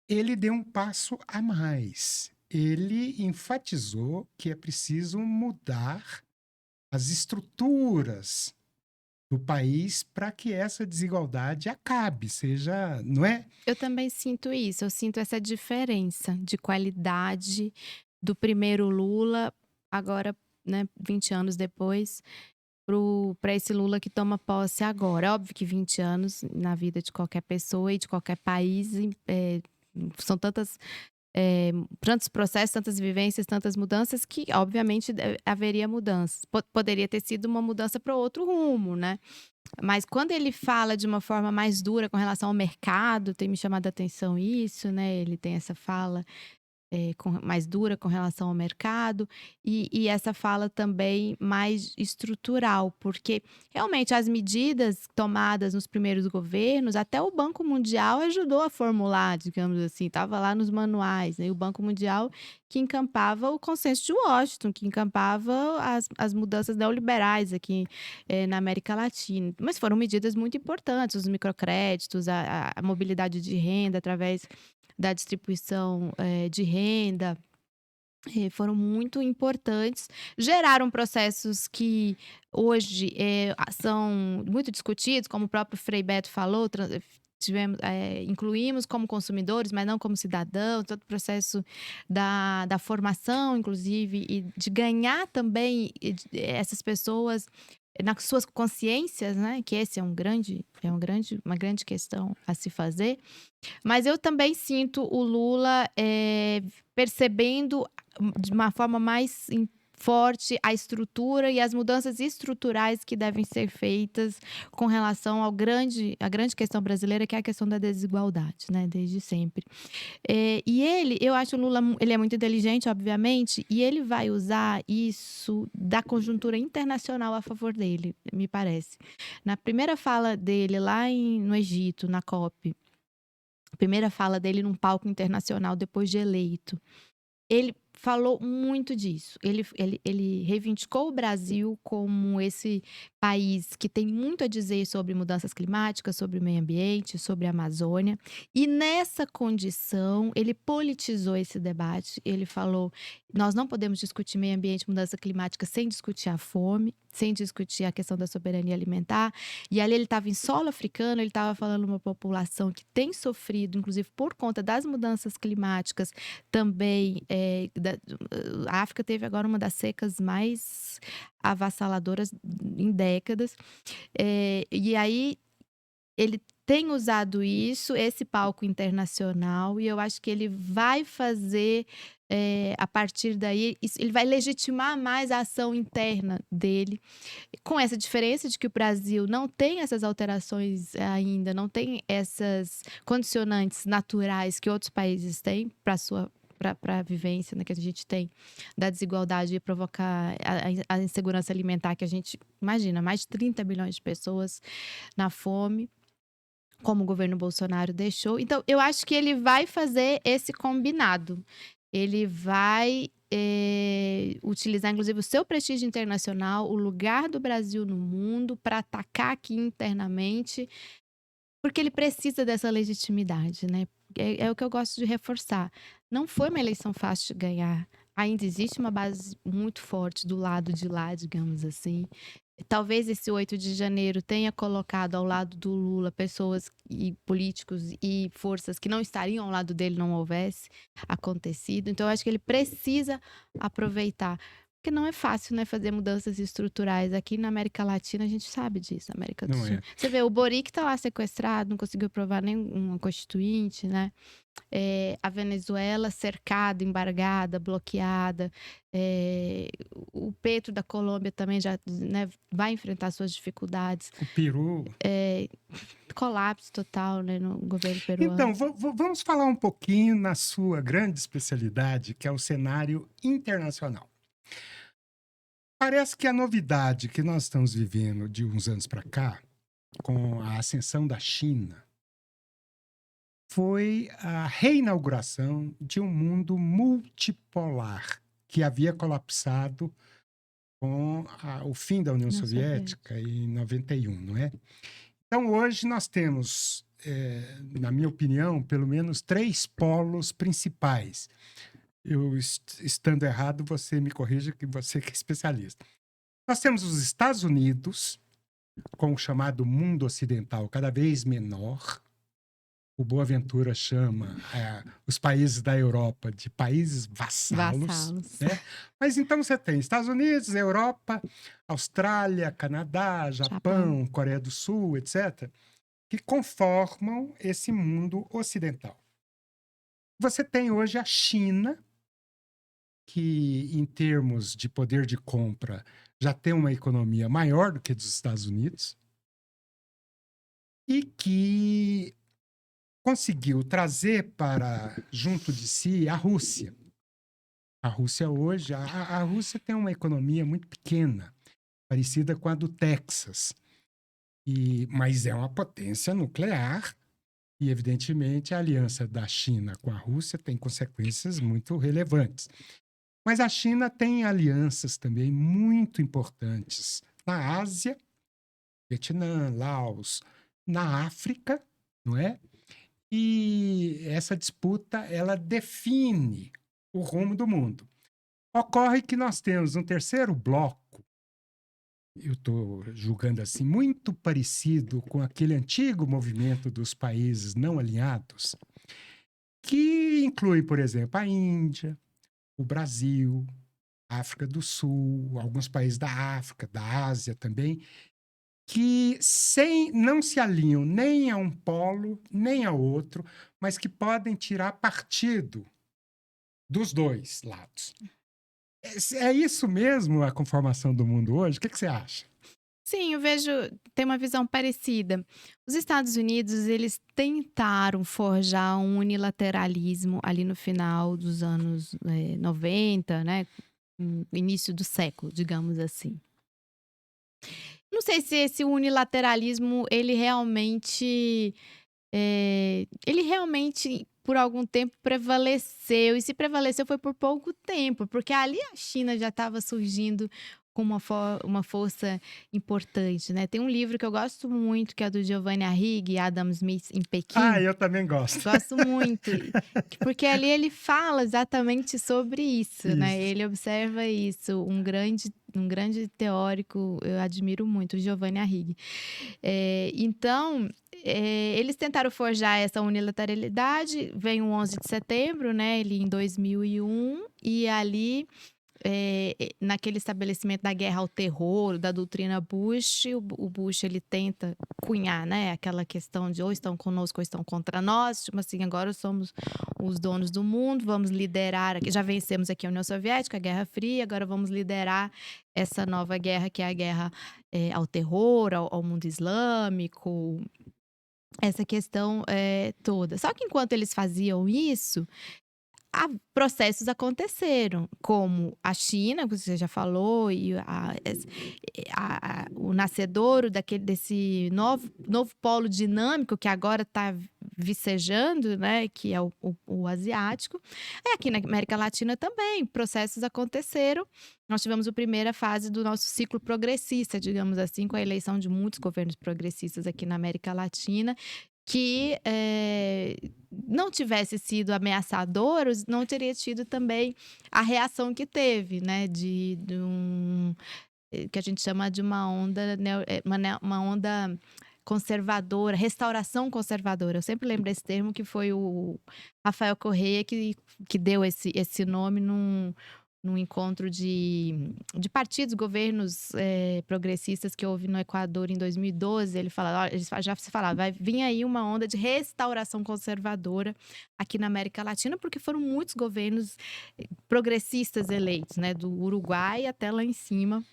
ele deu um passo a mais. Ele enfatizou que é preciso mudar as estruturas do país para que essa desigualdade acabe, seja, não é?
Eu também sinto isso, eu sinto essa diferença de qualidade do primeiro Lula, agora, né, 20 anos depois, para esse Lula que toma posse agora. É óbvio que 20 anos na vida de qualquer pessoa e de qualquer país, são tantos processos, tantas vivências, tantas mudanças que, obviamente, haveria mudanças. Poderia ter sido uma mudança para outro rumo, né? Mas quando ele fala de uma forma mais dura com relação ao mercado, tem me chamado a atenção isso, né? Ele tem essa fala mais dura com relação ao mercado, e essa fala também mais estrutural, porque realmente as medidas tomadas nos primeiros governos, até o Banco Mundial ajudou a formular, digamos assim, estava lá nos manuais, né? E o Banco Mundial que encampava o consenso de Washington, que encampava as mudanças neoliberais aqui na América Latina. Mas foram medidas muito importantes, os microcréditos, a mobilidade de renda através da distribuição de renda, foram muito importantes. Geraram processos que hoje são muito discutidos, como o próprio Frei Beto falou, incluímos como consumidores, mas não como cidadãos, todo o processo da formação, inclusive, e de ganhar também essas pessoas nas suas consciências, né? Que esse uma grande questão a se fazer. Mas eu também sinto o Lula percebendo de uma forma mais forte a estrutura e as mudanças estruturais que devem ser feitas com relação à grande questão brasileira, que é a questão da desigualdade, né? Desde sempre. Eu acho o Lula, ele é muito inteligente, obviamente, e ele vai usar isso da conjuntura internacional a favor dele, me parece. Na primeira fala dele lá no Egito, na COP, a primeira fala dele num palco internacional depois de eleito, ele falou muito disso. Ele reivindicou o Brasil como esse país que tem muito a dizer sobre mudanças climáticas, sobre o meio ambiente, sobre a Amazônia. E nessa condição, ele politizou esse debate. Ele falou: nós não podemos discutir meio ambiente e mudança climática sem discutir a fome, sem discutir a questão da soberania alimentar. E ali ele estava em solo africano, ele estava falando uma população que tem sofrido, inclusive por conta das mudanças climáticas, também a África teve agora uma das secas mais avassaladoras em décadas. E aí ele tem usado esse palco internacional, e eu acho que ele vai fazer, a partir daí, ele vai legitimar mais a ação interna dele, com essa diferença de que o Brasil não tem essas alterações ainda, não tem essas condicionantes naturais que outros países têm para a vivência, né, que a gente tem da desigualdade e provocar a insegurança alimentar, que a gente imagina, mais de 30 milhões de pessoas na fome, como o governo Bolsonaro deixou. Então, eu acho que ele vai fazer esse combinado. Ele vai utilizar, inclusive, o seu prestígio internacional, o lugar do Brasil no mundo, para atacar aqui internamente, porque ele precisa dessa legitimidade, né? É o que eu gosto de reforçar. Não foi uma eleição fácil de ganhar. Ainda existe uma base muito forte do lado de lá, digamos assim. Talvez esse 8 de janeiro tenha colocado ao lado do Lula pessoas e políticos e forças que não estariam ao lado dele, não houvesse acontecido. Então, eu acho que ele precisa aproveitar. Porque não é fácil, né, fazer mudanças estruturais. Aqui na América Latina, a gente sabe disso, na América do
Não
Sul.
é?
Você vê, o Boric tá lá sequestrado, não conseguiu aprovar nenhuma constituinte, né? A Venezuela cercada, embargada, bloqueada. O Petro da Colômbia também já, né, vai enfrentar suas dificuldades.
O Peru.
Colapso total, né, no governo peruano.
Então, vamos falar um pouquinho na sua grande especialidade, que é o cenário internacional. Parece que a novidade que nós estamos vivendo de uns anos para cá, com a ascensão da China, foi a reinauguração de um mundo multipolar que havia colapsado com o fim da União Soviética em 91, não é? Então, hoje nós temos, na minha opinião, pelo menos 3 polos principais. Eu, estando errado, você me corrija, que você que é especialista. Nós temos os Estados Unidos, com o chamado mundo ocidental cada vez menor. O Boaventura chama os países da Europa de países vassalos,
Vassalos.
né? Mas então você tem Estados Unidos, Europa, Austrália, Canadá, Japão, Coreia do Sul, etc., que conformam esse mundo ocidental. Você tem hoje a China, que, em termos de poder de compra, já tem uma economia maior do que a dos Estados Unidos, e que conseguiu trazer para junto de si a Rússia. A Rússia hoje, a Rússia tem uma economia muito pequena, parecida com a do Texas, mas é uma potência nuclear e, evidentemente, a aliança da China com a Rússia tem consequências muito relevantes. Mas a China tem alianças também muito importantes na Ásia, Vietnã, Laos, na África, não é? E essa disputa, ela define o rumo do mundo. Ocorre que nós temos um terceiro bloco, eu estou julgando assim, muito parecido com aquele antigo movimento dos países não alinhados, que inclui, por exemplo, a Índia, o Brasil, a África do Sul, alguns países da África, da Ásia também, que não se alinham nem a um polo, nem a outro, mas que podem tirar partido dos dois lados. É isso mesmo a conformação do mundo hoje? O que você acha?
Sim, eu vejo, tem uma visão parecida. Os Estados Unidos, eles tentaram forjar um unilateralismo ali no final dos anos 90, né? Início do século, digamos assim. Não sei se esse unilateralismo, ele realmente, por algum tempo, prevaleceu. E se prevaleceu foi por pouco tempo, porque ali a China já estava surgindo com uma força importante, né? Tem um livro que eu gosto muito, que é do Giovanni Arrighi, Adam Smith em Pequim.
Eu também gosto.
Gosto muito, porque ali ele fala exatamente sobre isso, né? Ele observa isso, um grande teórico, eu admiro muito, o Giovanni Arrighi. Então, eles tentaram forjar essa unilateralidade, vem o 11 de setembro, né? Ele em 2001, e ali naquele estabelecimento da guerra ao terror, da doutrina Bush, o Bush ele tenta cunhar, né, aquela questão de ou estão conosco ou estão contra nós, tipo assim, agora somos os donos do mundo, vamos liderar, já vencemos aqui a União Soviética, a Guerra Fria, agora vamos liderar essa nova guerra, que é a guerra ao terror, ao mundo islâmico, essa questão toda. Só que enquanto eles faziam isso, processos aconteceram, como a China, que você já falou, e o nascedouro desse novo polo dinâmico que agora está vicejando, né, que é o asiático. Aqui na América Latina também, processos aconteceram. Nós tivemos a primeira fase do nosso ciclo progressista, digamos assim, com a eleição de muitos governos progressistas aqui na América Latina, que não tivesse sido ameaçadores, não teria tido também a reação que teve, né? Que a gente chama de uma onda, uma onda conservadora, restauração conservadora. Eu sempre lembro esse termo, que foi o Rafael Correia que deu esse nome num encontro de partidos, governos progressistas que houve no Equador em 2012. Ele já se falava, vai vir aí uma onda de restauração conservadora aqui na América Latina, porque foram muitos governos progressistas eleitos, né, do Uruguai até lá em cima.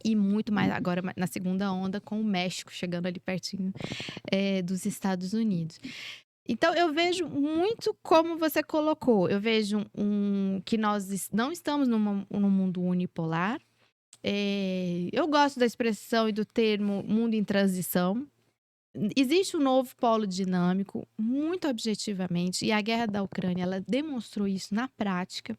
E muito mais agora na segunda onda, com o México chegando ali pertinho dos Estados Unidos. Então, eu vejo muito como você colocou. Eu vejo que nós não estamos num mundo unipolar. Eu gosto da expressão e do termo mundo em transição. Existe um novo polo dinâmico, muito objetivamente, e a guerra da Ucrânia, ela demonstrou isso na prática,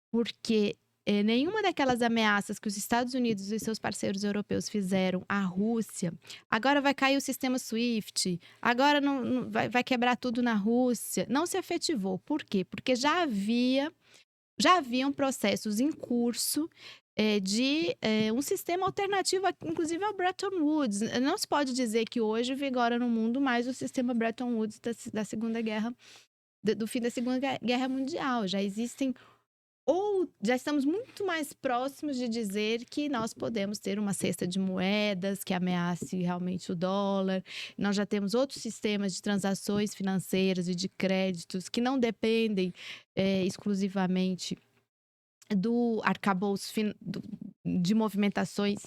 porque nenhuma daquelas ameaças que os Estados Unidos e seus parceiros europeus fizeram à Rússia, agora vai cair o sistema SWIFT, agora não vai quebrar tudo na Rússia, não se efetivou. Por quê? Porque já haviam processos em curso de um sistema alternativo, inclusive ao Bretton Woods. Não se pode dizer que hoje vigora no mundo mais o sistema Bretton Woods da Segunda Guerra, do fim da Segunda Guerra Mundial. Já existem, ou já estamos muito mais próximos de dizer que nós podemos ter uma cesta de moedas que ameace realmente o dólar. Nós já temos outros sistemas de transações financeiras e de créditos que não dependem exclusivamente do arcabouço de movimentações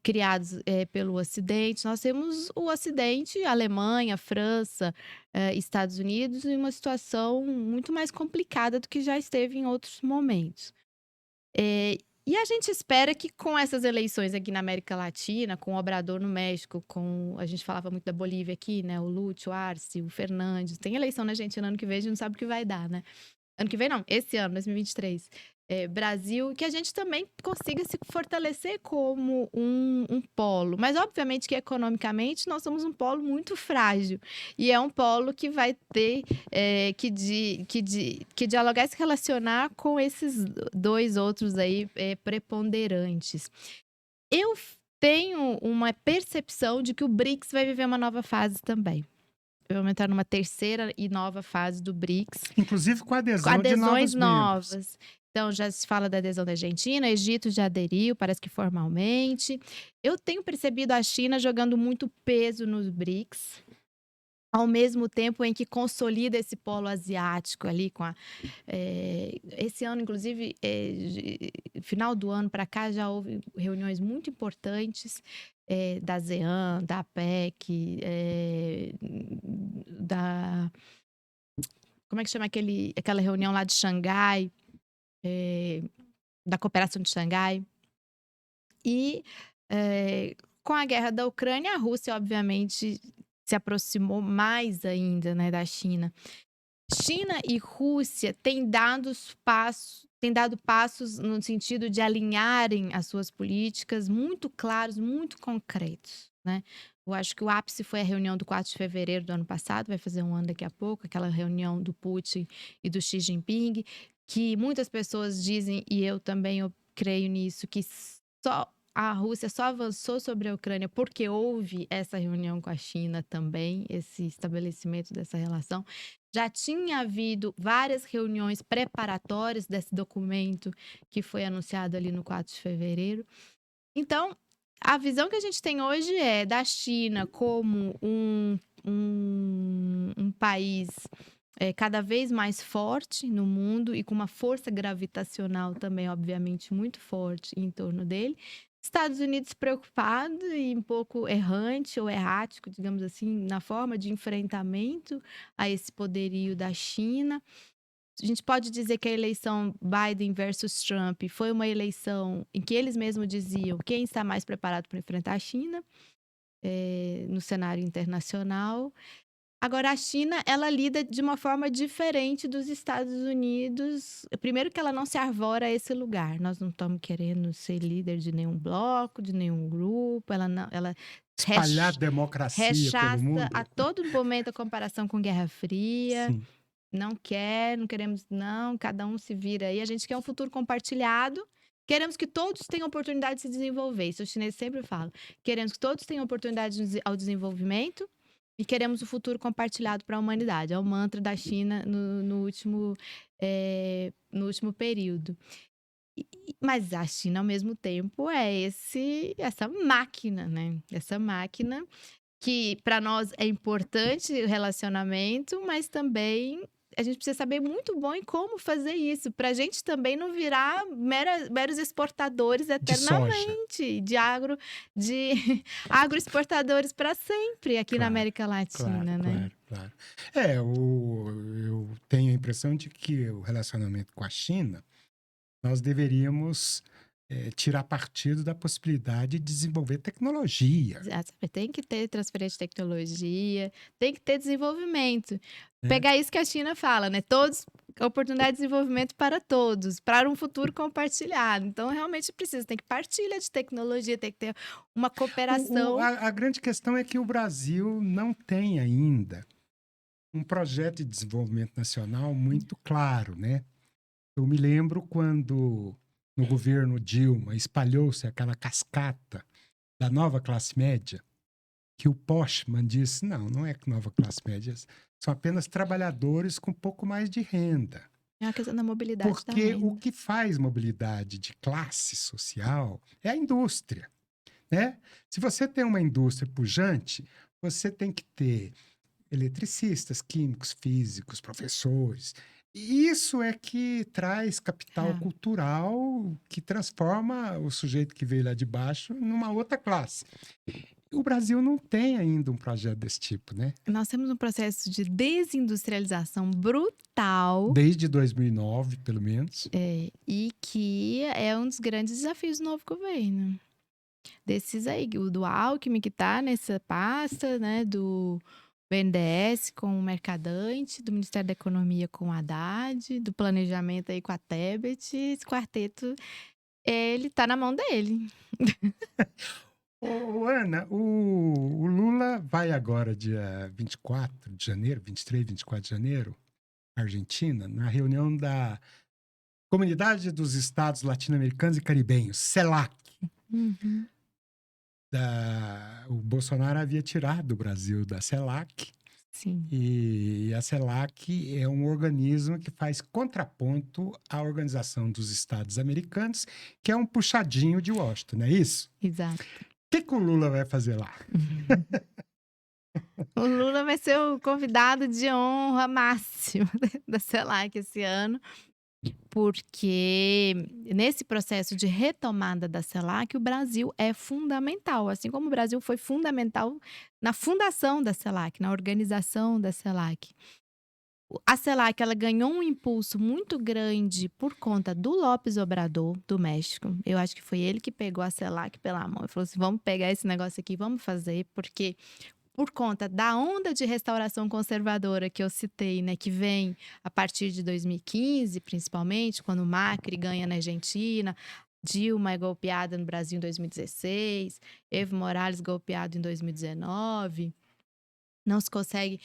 criados pelo Ocidente. Nós temos o Ocidente, Alemanha, França, Estados Unidos, em uma situação muito mais complicada do que já esteve em outros momentos. E a gente espera que com essas eleições aqui na América Latina, com o Obrador no México, a gente falava muito da Bolívia aqui, né? O Lula, o Arce, o Fernandes. Tem eleição na Argentina ano que vem, a gente não sabe o que vai dar, né? Ano que vem não, esse ano, 2023. Brasil, que a gente também consiga se fortalecer como um polo. Mas, obviamente, que economicamente nós somos um polo muito frágil. E é um polo que vai ter que dialogar e se relacionar com esses dois outros aí preponderantes. Eu tenho uma percepção de que o BRICS vai viver uma nova fase também. Vamos entrar numa terceira e nova fase do BRICS.
Inclusive com a adesão
Com adesões
de novos
novas.
membros.
Então, já se fala da adesão da Argentina, Egito já aderiu, parece que formalmente. Eu tenho percebido a China jogando muito peso nos BRICS, ao mesmo tempo em que consolida esse polo asiático ali esse ano, inclusive, final do ano para cá, já houve reuniões muito importantes da ASEAN, da APEC, como é que chama aquela reunião lá de Xangai, da cooperação de Xangai. E com a guerra da Ucrânia, a Rússia, obviamente, se aproximou mais ainda, né, da China. China e Rússia têm dado passos no sentido de alinharem as suas políticas muito claros, muito concretos, né? Eu acho que o ápice foi a reunião do 4 de fevereiro do ano passado, vai fazer um ano daqui a pouco, aquela reunião do Putin e do Xi Jinping, que muitas pessoas dizem, e eu também creio nisso, que a Rússia só avançou sobre a Ucrânia porque houve essa reunião com a China também, esse estabelecimento dessa relação. Já tinha havido várias reuniões preparatórias desse documento que foi anunciado ali no 4 de fevereiro. Então, a visão que a gente tem hoje é da China como um país cada vez mais forte no mundo e com uma força gravitacional também, obviamente, muito forte em torno dele. Estados Unidos preocupado e um pouco errante ou errático, digamos assim, na forma de enfrentamento a esse poderio da China. A gente pode dizer que a eleição Biden versus Trump foi uma eleição em que eles mesmos diziam quem está mais preparado para enfrentar a China no cenário internacional. Agora, a China, ela lida de uma forma diferente dos Estados Unidos. Primeiro que ela não se arvora a esse lugar. Nós não estamos querendo ser líder de nenhum bloco, de nenhum grupo. Ela
espalhar democracia pelo mundo.
a todo momento a comparação com Guerra Fria.
Sim.
Não queremos, não. Cada um se vira aí. A gente quer um futuro compartilhado. Queremos que todos tenham oportunidade de se desenvolver. Isso os chineses sempre falam. Queremos que todos tenham oportunidade ao desenvolvimento. E queremos o futuro compartilhado para a humanidade. É o mantra da China no último período. Mas a China, ao mesmo tempo, é essa máquina, né? Essa máquina que, para nós, é importante o relacionamento, mas também a gente precisa saber muito bom em como fazer isso, para a gente também não virar meros exportadores eternamente de agroexportadores para sempre aqui na América Latina, né?
Claro. Eu tenho a impressão de que o relacionamento com a China, nós deveríamos tirar partido da possibilidade de desenvolver tecnologia.
Tem que ter transferência de tecnologia, tem que ter desenvolvimento. Pegar isso que a China fala, né? Oportunidade de desenvolvimento para todos, para um futuro compartilhado. Então, realmente precisa, tem que partilha de tecnologia, tem que ter uma cooperação.
A grande questão é que o Brasil não tem ainda um projeto de desenvolvimento nacional muito claro, né? Eu me lembro quando, no governo Dilma, espalhou-se aquela cascata da nova classe média, que o Postman disse, não é nova classe média, são apenas trabalhadores com um pouco mais de renda.
É uma questão da mobilidade
Porque
também,
o
né?
que faz mobilidade de classe social é a indústria, né? Se você tem uma indústria pujante, você tem que ter eletricistas, químicos, físicos, professores. E isso é que traz capital
É.
cultural que transforma o sujeito que veio lá de baixo numa outra classe. O Brasil não tem ainda um projeto desse tipo, né?
Nós temos um processo de desindustrialização brutal,
Desde 2009, pelo menos.
e que é um dos grandes desafios do novo governo. Desses aí, o do Alckmin, que está nessa pasta, né? Do BNDES com o Mercadante, do Ministério da Economia com o Haddad, do Planejamento aí com a Tebet. Esse quarteto, ele tá na mão dele.
Ô, Ana, o Lula vai agora, dia 24 de janeiro, 23, 24 de janeiro, Argentina, na reunião da Comunidade dos Estados Latino-Americanos e Caribenhos, CELAC.
Uhum.
O Bolsonaro havia tirado o Brasil da CELAC,
Sim,
e a CELAC é um organismo que faz contraponto à Organização dos Estados Americanos, que é um puxadinho de Washington, não é isso?
exato.
O que o Lula vai fazer lá?
O Lula vai ser o convidado de honra máximo da CELAC esse ano, porque nesse processo de retomada da CELAC, o Brasil é fundamental, assim como o Brasil foi fundamental na fundação da CELAC, na organização da CELAC. A CELAC, ela ganhou um impulso muito grande por conta do López Obrador, do México. Eu acho que foi ele que pegou a CELAC pela mão e falou assim, vamos pegar esse negócio aqui, vamos fazer, porque por conta da onda de restauração conservadora que eu citei, né, que vem a partir de 2015, principalmente, quando o Macri ganha na Argentina, Dilma é golpeada no Brasil em 2016, Evo Morales golpeado em 2019, não se consegue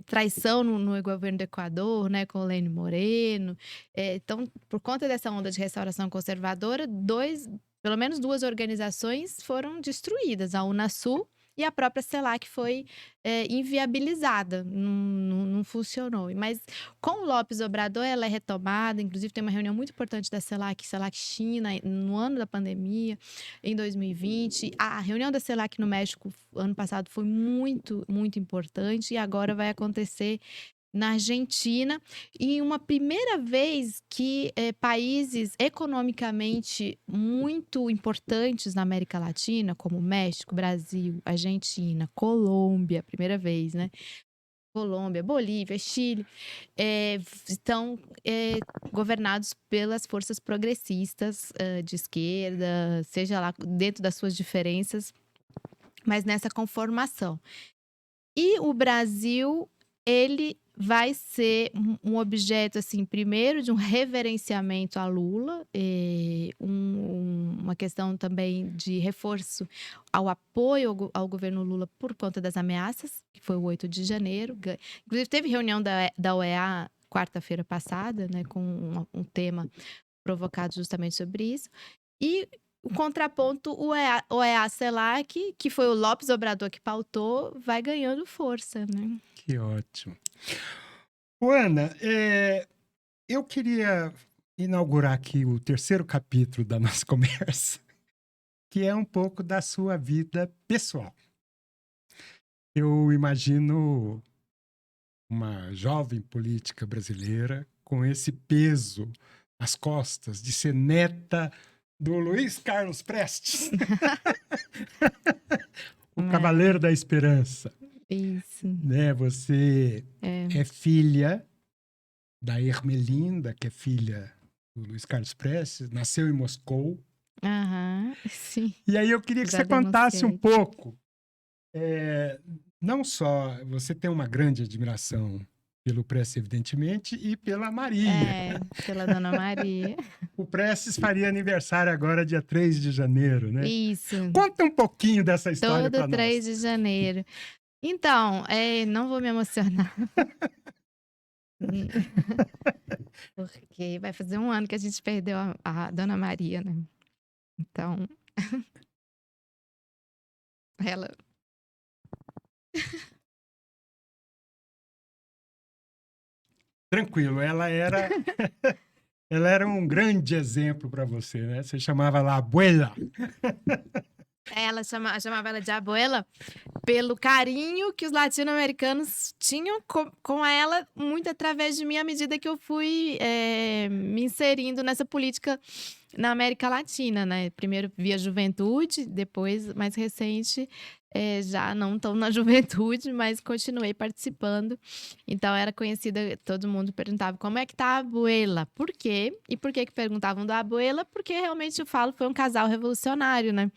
traição no governo do Equador, né, com o Lenin Moreno. Então, por conta dessa onda de restauração conservadora, pelo menos duas organizações foram destruídas, a Unasul e a própria CELAC foi inviabilizada, não funcionou. Mas com o López Obrador, ela é retomada, inclusive tem uma reunião muito importante da CELAC China, no ano da pandemia, em 2020. A reunião da CELAC no México, ano passado, foi muito, muito importante e agora vai acontecer na Argentina, e uma primeira vez que países economicamente muito importantes na América Latina, como México, Brasil, Argentina, Colômbia, primeira vez, né? Colômbia, Bolívia, Chile, estão governados pelas forças progressistas de esquerda, seja lá dentro das suas diferenças, mas nessa conformação. E o Brasil, ele vai ser um objeto, assim, primeiro de um reverenciamento a Lula, uma questão também de reforço ao apoio ao governo Lula por conta das ameaças, que foi o 8 de janeiro. Inclusive, teve reunião da OEA quarta-feira passada, né, com um tema provocado justamente sobre isso. E o contraponto, o OEA-CELAC, que foi o López Obrador que pautou, vai ganhando força, né?
Que ótimo. Ana, eu queria inaugurar aqui o terceiro capítulo da nossa conversa, que é um pouco da sua vida pessoal. Eu imagino uma jovem política brasileira com esse peso às costas de ser neta do Luiz Carlos Prestes, o Cavaleiro da Esperança.
Isso.
Né? Você é filha da Ermelinda, que é filha do Luiz Carlos Prestes, nasceu em Moscou.
Aham, sim.
E aí eu queria que
Já
você contasse um
denunciei.
pouco. Não só você tem uma grande admiração pelo Prestes, evidentemente, e pela Maria.
Pela Dona Maria.
O Prestes faria aniversário agora, dia 3 de janeiro, né?
Isso.
Conta um pouquinho dessa história para
Todo
nós.
3 de janeiro. Então, não vou me emocionar. Hum, Porque vai fazer 1 ano que a gente perdeu a Dona Maria, né? Então, ela.
Tranquilo, ela era um grande exemplo para você, né? Você chamava ela abuela.
Chamava ela de abuela pelo carinho que os latino-americanos tinham com ela, muito através de mim, à medida que eu fui me inserindo nessa política na América Latina, né? Primeiro via juventude, depois, mais recente, já não tão na juventude, mas continuei participando. Então, era conhecida, todo mundo perguntava como é que tá a abuela? Por quê? E por que perguntavam da abuela? Porque realmente eu falo, foi um casal revolucionário, né?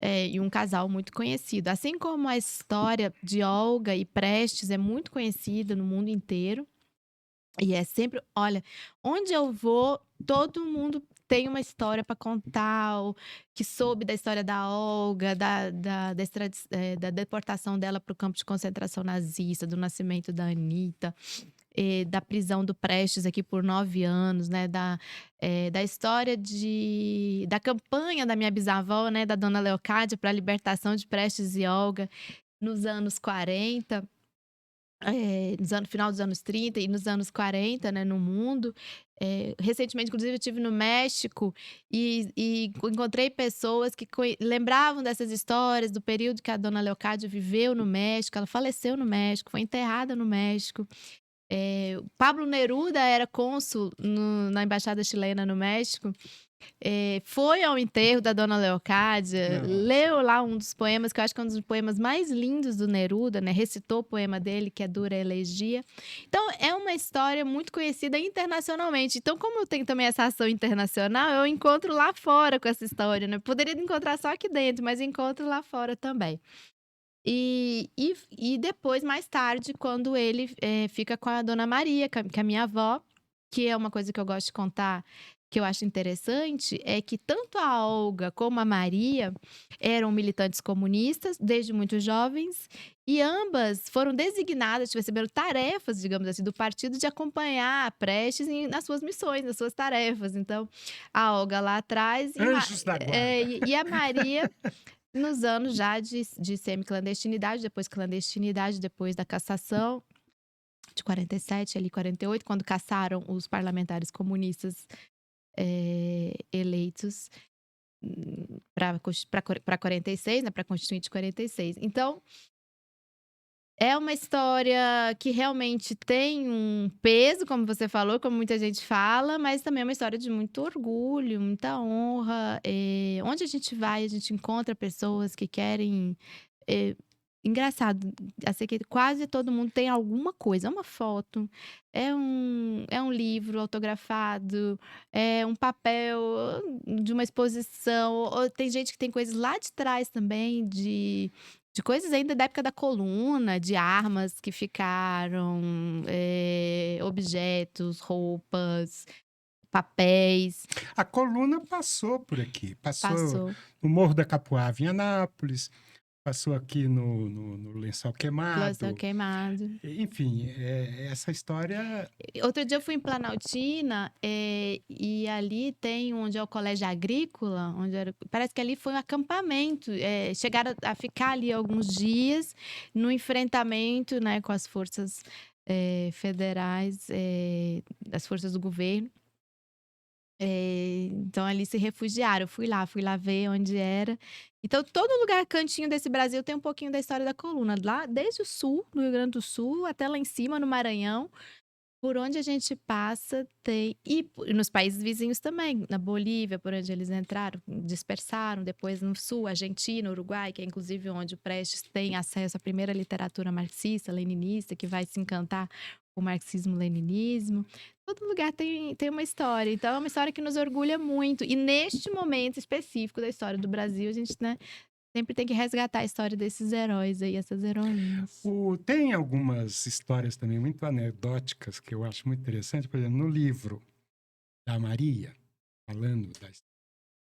E um casal muito conhecido. Assim como a história de Olga e Prestes é muito conhecida no mundo inteiro. E é sempre, olha, onde eu vou, todo mundo tem uma história para contar, que soube da história da Olga, da deportação dela para o campo de concentração nazista, do nascimento da Anitta, da prisão do Prestes aqui por 9 anos, né? Da história da campanha da minha bisavó, né? Da dona Leocádia, para a libertação de Prestes e Olga nos anos 40. Final dos anos 30 e nos anos 40, né, no mundo. Recentemente, inclusive, eu estive no México e encontrei pessoas que lembravam dessas histórias do período que a dona Leocádia viveu no México. Ela faleceu no México, foi enterrada no México. Pablo Neruda era cônsul na Embaixada Chilena no México. Foi ao enterro da Dona Leocádia,
Nossa.
leu lá um dos poemas, que eu acho que é um dos poemas mais lindos do Neruda, né? Recitou o poema dele, que é Dura Elegia. Então, é uma história muito conhecida internacionalmente. Então, como eu tenho também essa ação internacional, eu encontro lá fora com essa história, né? Poderia encontrar só aqui dentro, mas encontro lá fora também. E depois, mais tarde, quando ele fica com a Dona Maria, que é a minha avó, que é uma coisa que eu gosto de contar, que eu acho interessante, é que tanto a Olga como a Maria eram militantes comunistas desde muito jovens, e ambas foram designadas, receberam tarefas, digamos assim, do partido de acompanhar a Prestes nas suas missões, nas suas tarefas. Então, a Olga lá atrás
Anjos da guarda.
e a Maria nos anos já de semi-clandestinidade, depois clandestinidade, depois da cassação de 47, ali 48, quando cassaram os parlamentares comunistas eleitos para 46, né, para a Constituinte de 46. Então, é uma história que realmente tem um peso, como você falou, como muita gente fala, mas também é uma história de muito orgulho, muita honra. Onde a gente vai, a gente encontra pessoas que querem. Engraçado, assim, que quase todo mundo tem alguma coisa, é uma foto, é um livro autografado, é um papel de uma exposição, ou tem gente que tem coisas lá de trás também, de coisas ainda da época da coluna, de armas que ficaram, objetos, roupas, papéis.
A coluna passou por aqui, passou
Passou.
no Morro da Capuava, em Anápolis, passou aqui no Lençol
Lança
Queimado.
queimado.
Enfim, essa história.
Outro dia eu fui em Planaltina, e ali tem onde é o colégio agrícola, parece que ali foi um acampamento. Chegaram a ficar ali alguns dias no enfrentamento, né, com as forças federais, as forças do governo. Então ali se refugiaram. Eu fui lá ver onde era. Então, todo lugar, cantinho desse Brasil, tem um pouquinho da história da coluna. Lá, desde o sul, no Rio Grande do Sul, até lá em cima, no Maranhão. Por onde a gente passa, tem. E nos países vizinhos também. Na Bolívia, por onde eles entraram, dispersaram. Depois no sul, Argentina, Uruguai, que é inclusive onde o Prestes tem acesso à primeira literatura marxista, leninista, que vai se encantar com o marxismo-leninismo. Todo lugar tem uma história. Então, é uma história que nos orgulha muito. E neste momento específico da história do Brasil, a gente, né, sempre tem que resgatar a história desses heróis aí, essas heroínas.
Tem algumas histórias também muito anedóticas que eu acho muito interessante. Por exemplo, no livro da Maria, falando da história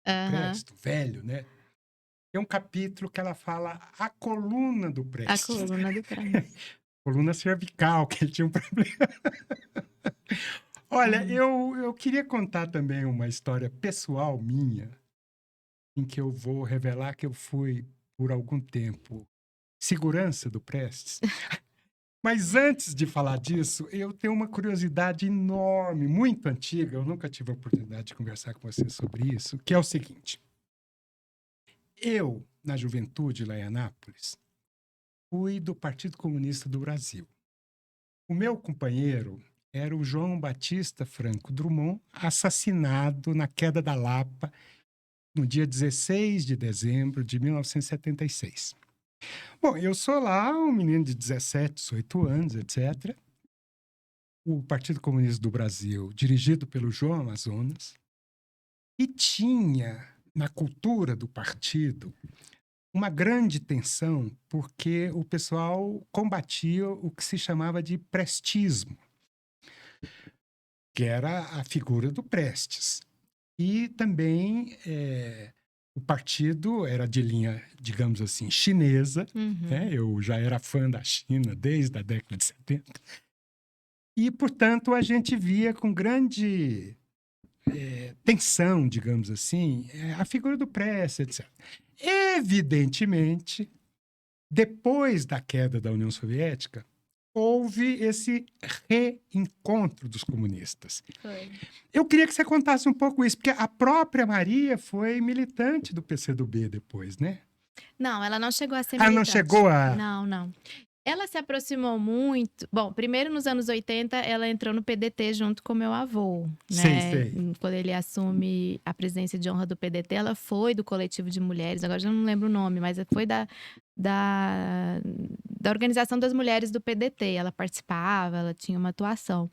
do
Aham.
Presto, velho, né? Tem um capítulo que ela fala a coluna do
A
Prestes.
coluna do Prestes.
coluna cervical, que ele tinha um problema. Olha, eu queria contar também uma história pessoal minha, em que eu vou revelar que eu fui, por algum tempo, segurança do Prestes. Mas antes de falar disso, eu tenho uma curiosidade enorme, muito antiga, eu nunca tive a oportunidade de conversar com você sobre isso, que é o seguinte. Eu, na juventude lá em Anápolis, fui do Partido Comunista do Brasil. O meu companheiro era o João Batista Franco Drummond, assassinado na Queda da Lapa, no dia 16 de dezembro de 1976. Bom, eu sou lá um menino de 17, 18 anos, etc. O Partido Comunista do Brasil, dirigido pelo João Amazonas, e tinha, na cultura do partido, uma grande tensão, porque o pessoal combatia o que se chamava de prestismo, que era a figura do Prestes. E também o partido era de linha, digamos assim, chinesa, né? Eu já era fã da China desde a década de 70. E, portanto, a gente via com grande tensão, digamos assim, a figura do Prestes, etc. Evidentemente, depois da queda da União Soviética, houve esse reencontro dos comunistas.
Foi.
Eu queria que você contasse um pouco isso, porque a própria Maria foi militante do PCdoB depois, né?
Não, ela não chegou a ser
Ah, não
militante.
chegou a...
Não. Ela se aproximou muito. Bom, primeiro nos anos 80, ela entrou no PDT junto com meu avô, né?
Sei.
Quando ele assume a presidência de honra do PDT, ela foi do coletivo de mulheres, agora já não lembro o nome, mas foi da organização das mulheres do PDT. Ela participava, ela tinha uma atuação.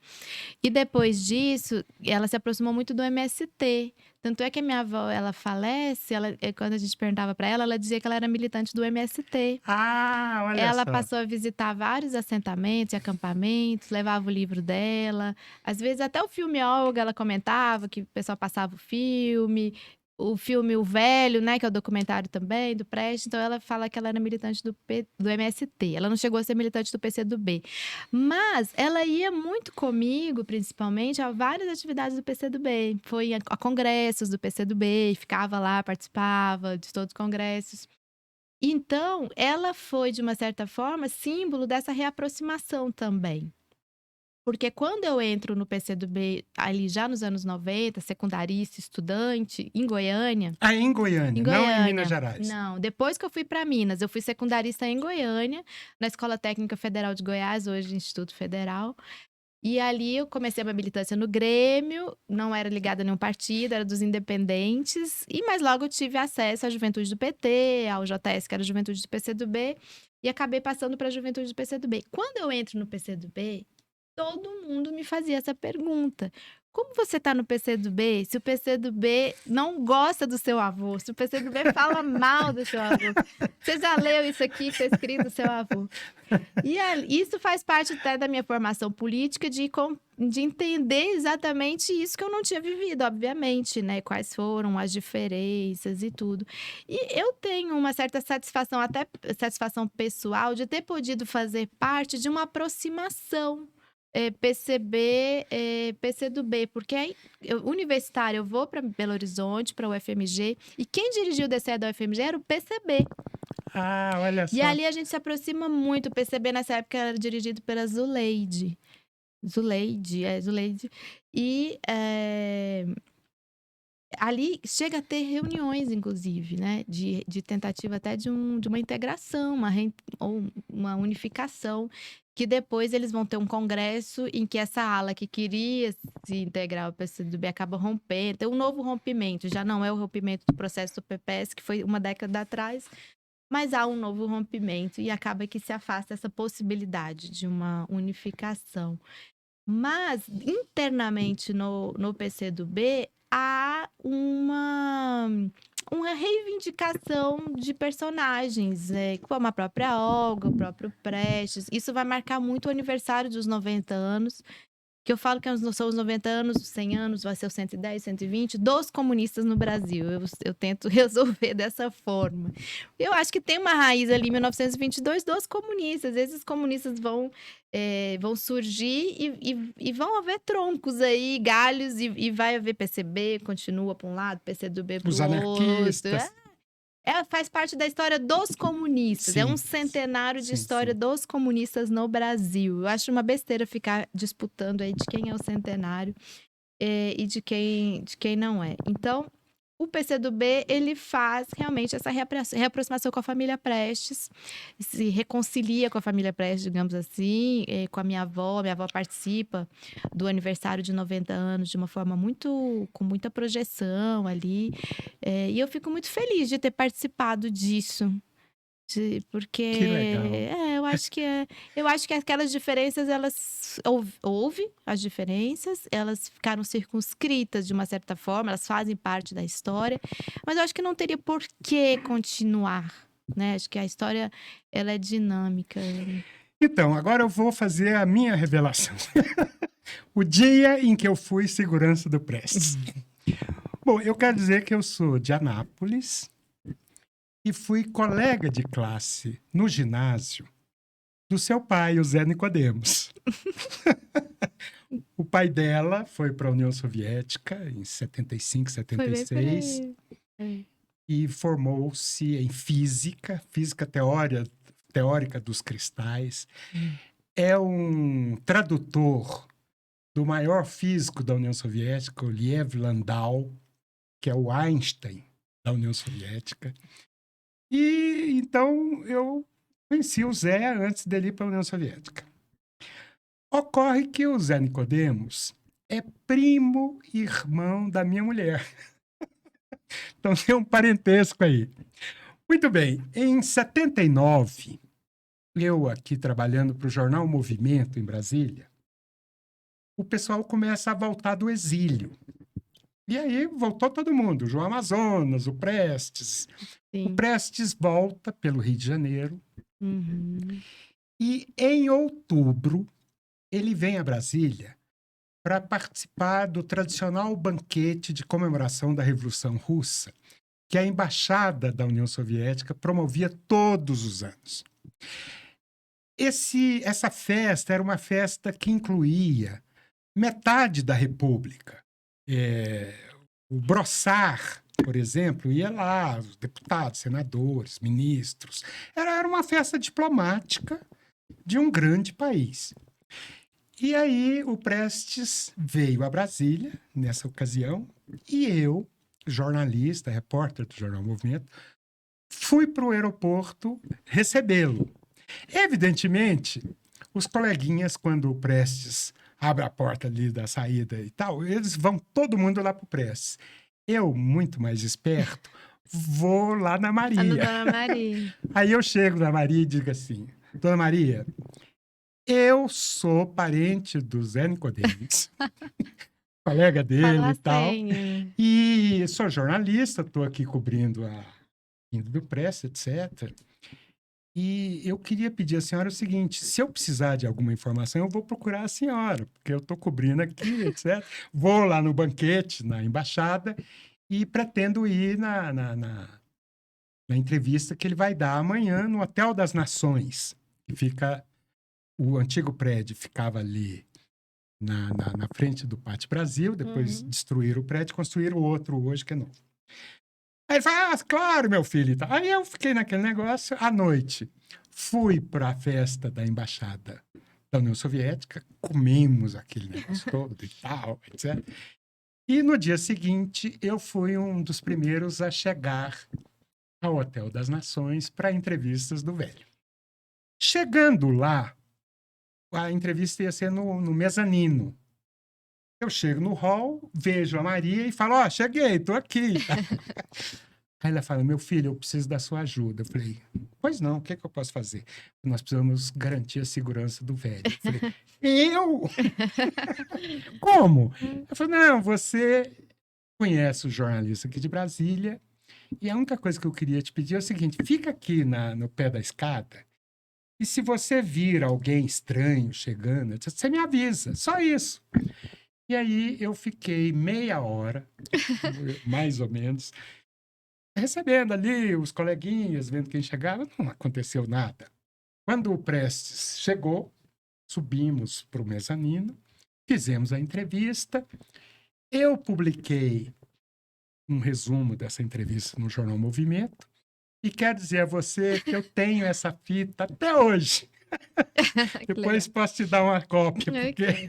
E depois disso, ela se aproximou muito do MST. Tanto é que a minha avó, ela falece, quando a gente perguntava para ela dizia que ela era militante do MST.
Ah, olha
Ela
só.
passou a visitar vários assentamentos e acampamentos, levava o livro dela. Às vezes até o filme Olga, ela comentava que o pessoal passava o filme O Velho, né, que é o documentário também, do Prestes. Então ela fala que ela era militante do MST. Ela não chegou a ser militante do PCdoB. Mas ela ia muito comigo, principalmente, a várias atividades do PCdoB. Foi a congressos do PCdoB, ficava lá, participava de todos os congressos. Então, ela foi, de uma certa forma, símbolo dessa reaproximação também. Porque quando eu entro no PCdoB, ali já nos anos 90, secundarista, estudante, em Goiânia...
Ah, em Goiânia, não em Minas Gerais.
Não, depois que eu fui para Minas, eu fui secundarista em Goiânia, na Escola Técnica Federal de Goiás, hoje Instituto Federal. E ali eu comecei a minha militância no Grêmio, não era ligada a nenhum partido, era dos independentes. Mas logo eu tive acesso à juventude do PT, ao JS, que era a juventude do PCdoB, e acabei passando para a juventude do PCdoB. Quando eu entro no PCdoB, todo mundo me fazia essa pergunta. Como você está no PCdoB se o PCdoB não gosta do seu avô? Se o PCdoB fala mal do seu avô? Você já leu isso aqui que está escrito do seu avô? E isso faz parte até da minha formação política de entender exatamente isso que eu não tinha vivido, obviamente, né? Quais foram as diferenças e tudo. E eu tenho uma certa satisfação, até satisfação pessoal, de ter podido fazer parte de uma aproximação PCdoB, porque aí, universitário, eu vou para Belo Horizonte, para o UFMG, e quem dirigiu o DCE da UFMG era o PCB.
Ah, olha só.
E ali a gente se aproxima muito. O PCB nessa época era dirigido pela Zuleide. Zuleide. E ali chega a ter reuniões, inclusive, né? De tentativa até de uma integração, ou uma unificação, que depois eles vão ter um congresso em que essa ala que queria se integrar ao PCdoB acaba rompendo. Tem um novo rompimento, já não é o rompimento do processo do PPS, que foi uma década atrás, mas há um novo rompimento e acaba que se afasta essa possibilidade de uma unificação. Mas, internamente no PCdoB, há uma reivindicação de personagens, como a própria Olga, o próprio Prestes. Isso vai marcar muito o aniversário dos 90 anos. que eu falo que são os 90 anos, os 100 anos, vai ser os 110, 120, dos comunistas no Brasil. Eu tento resolver dessa forma. Eu acho que tem uma raiz ali em 1922 dos comunistas. Esses comunistas vão surgir e vão haver troncos aí, galhos, e vai haver PCB, continua para um lado, PCdoB para
Os
o outro.
anarquistas.
Faz parte da história dos comunistas.
Sim,
É um centenário de
sim,
história
sim.
dos comunistas no Brasil. Eu acho uma besteira ficar disputando aí de quem é o centenário e de quem não é. Então, o PCdoB, ele faz realmente essa reaproximação com a família Prestes, se reconcilia com a família Prestes, digamos assim, com a minha avó. Minha avó participa do aniversário de 90 anos de uma forma com muita projeção ali. E eu fico muito feliz de ter participado disso. Porque
Que legal.
eu acho que aquelas diferenças, elas houve as diferenças, elas ficaram circunscritas de uma certa forma, elas fazem parte da história, mas eu acho que não teria por que continuar, né? Acho que a história, ela é dinâmica.
Então, agora eu vou fazer a minha revelação. O dia em que eu fui segurança do Prestes. Bom, eu quero dizer que eu sou de Anápolis e fui colega de classe no ginásio do seu pai, o Zé Nicodemos. O pai dela foi para a União Soviética em 75,
Foi bem por
76
aí.
e formou-se em física teórica dos cristais. É um tradutor do maior físico da União Soviética, o Lev Landau, que é o Einstein da União Soviética. E então eu conheci o Zé antes dele ir para a União Soviética. Ocorre que o Zé Nicodemos é primo irmão da minha mulher. Então tem um parentesco aí. Muito bem, em 79, eu aqui trabalhando para o jornal Movimento em Brasília, o pessoal começa a voltar do exílio. E aí voltou todo mundo, o João Amazonas, o Prestes.
Sim.
O Prestes volta pelo Rio de Janeiro.
Uhum.
E em outubro, ele vem a Brasília para participar do tradicional banquete de comemoração da Revolução Russa, que a Embaixada da União Soviética promovia todos os anos. Essa festa era uma festa que incluía metade da República. O Brossard, por exemplo, ia lá, os deputados, senadores, ministros. Era uma festa diplomática de um grande país. E aí o Prestes veio a Brasília, nessa ocasião, e eu, jornalista, repórter do Jornal Movimento, fui para o aeroporto recebê-lo. Evidentemente, os coleguinhas, quando o Prestes abre a porta ali da saída e tal, eles vão todo mundo lá para o Prestes. Eu, muito mais esperto, vou lá na Maria.
Dona Maria.
Aí eu chego na Maria e digo assim, Dona Maria, eu sou parente do Zé Nicodemos, colega dele e tal, e sou jornalista, estou aqui cobrindo a vinda do Prestes, etc. E eu queria pedir à senhora o seguinte, se eu precisar de alguma informação, eu vou procurar a senhora, porque eu estou cobrindo aqui, etc. Vou lá no banquete, na embaixada, e pretendo ir na entrevista que ele vai dar amanhã no Hotel das Nações, que fica... O antigo prédio ficava ali na frente do Pátio Brasil, depois destruíram o prédio, construíram outro hoje que é novo. Aí ele fala, claro, meu filho. E tal. Aí eu fiquei naquele negócio à noite. Fui para a festa da Embaixada da União Soviética, comemos aquele negócio todo e tal, etc. E no dia seguinte, eu fui um dos primeiros a chegar ao Hotel das Nações para entrevistas do velho. Chegando lá, a entrevista ia ser no mezanino. Eu chego no hall, vejo a Maria e falo, cheguei, tô aqui. Aí ela fala, meu filho, eu preciso da sua ajuda. Eu falei, pois não, o que é que eu posso fazer? Nós precisamos garantir a segurança do velho. Eu falei, eu? Como? Eu falei, não, você conhece o jornalista aqui de Brasília e a única coisa que eu queria te pedir é o seguinte, fica aqui no pé da escada E se você vir alguém estranho chegando, você me avisa, só isso. E aí eu fiquei meia hora, mais ou menos, recebendo ali os coleguinhas, vendo quem chegava, não aconteceu nada. Quando o Prestes chegou, subimos para o mezanino, fizemos a entrevista, eu publiquei um resumo dessa entrevista no Jornal Movimento, e quero dizer a você que eu tenho essa fita até hoje.
Que
Depois
legal.
posso te dar uma cópia, porque...
Ok.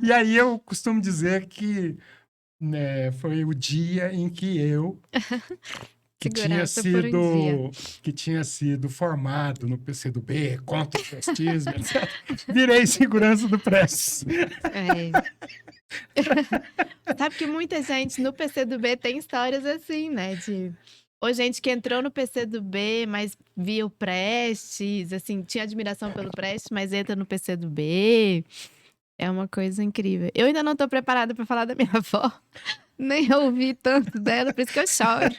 E aí eu costumo dizer que, né, foi o dia em que eu,
Segurança por um dia.
que tinha sido formado no PCdoB, contra o prestígio, etc., virei segurança do Prestes.
É. Sabe que muita gente no PCdoB tem histórias assim, né? Ou gente que entrou no PCdoB, mas via o Prestes, assim, tinha admiração pelo Prestes, mas entra no PCdoB. É uma coisa incrível. Eu ainda não tô preparada para falar da minha avó. Nem ouvi tanto dela, por isso que eu choro.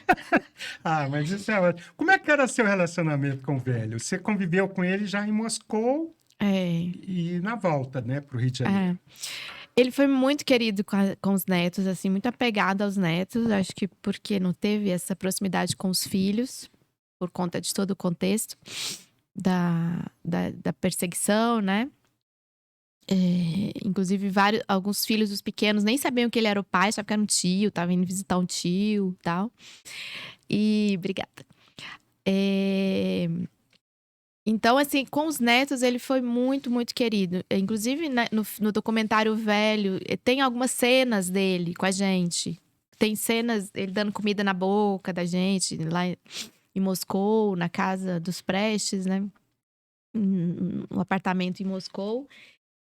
Ah, mas isso é ótimo. Como é que era seu relacionamento com o velho? Você conviveu com ele já em Moscou
É,
e na volta, né, para o Rio de Janeiro.
é. Ele foi muito querido com os netos, assim, muito apegado aos netos. Acho que porque não teve essa proximidade com os filhos, por conta de todo o contexto da perseguição, né? Inclusive, alguns filhos dos pequenos nem sabiam que ele era o pai, só que era um tio, tava indo visitar um tio e tal. Obrigada. Então, assim, com os netos ele foi muito, muito querido. Inclusive, né, no documentário velho, tem algumas cenas dele com a gente. Tem cenas, ele dando comida na boca da gente, lá em Moscou, na casa dos Prestes, né? No apartamento em Moscou.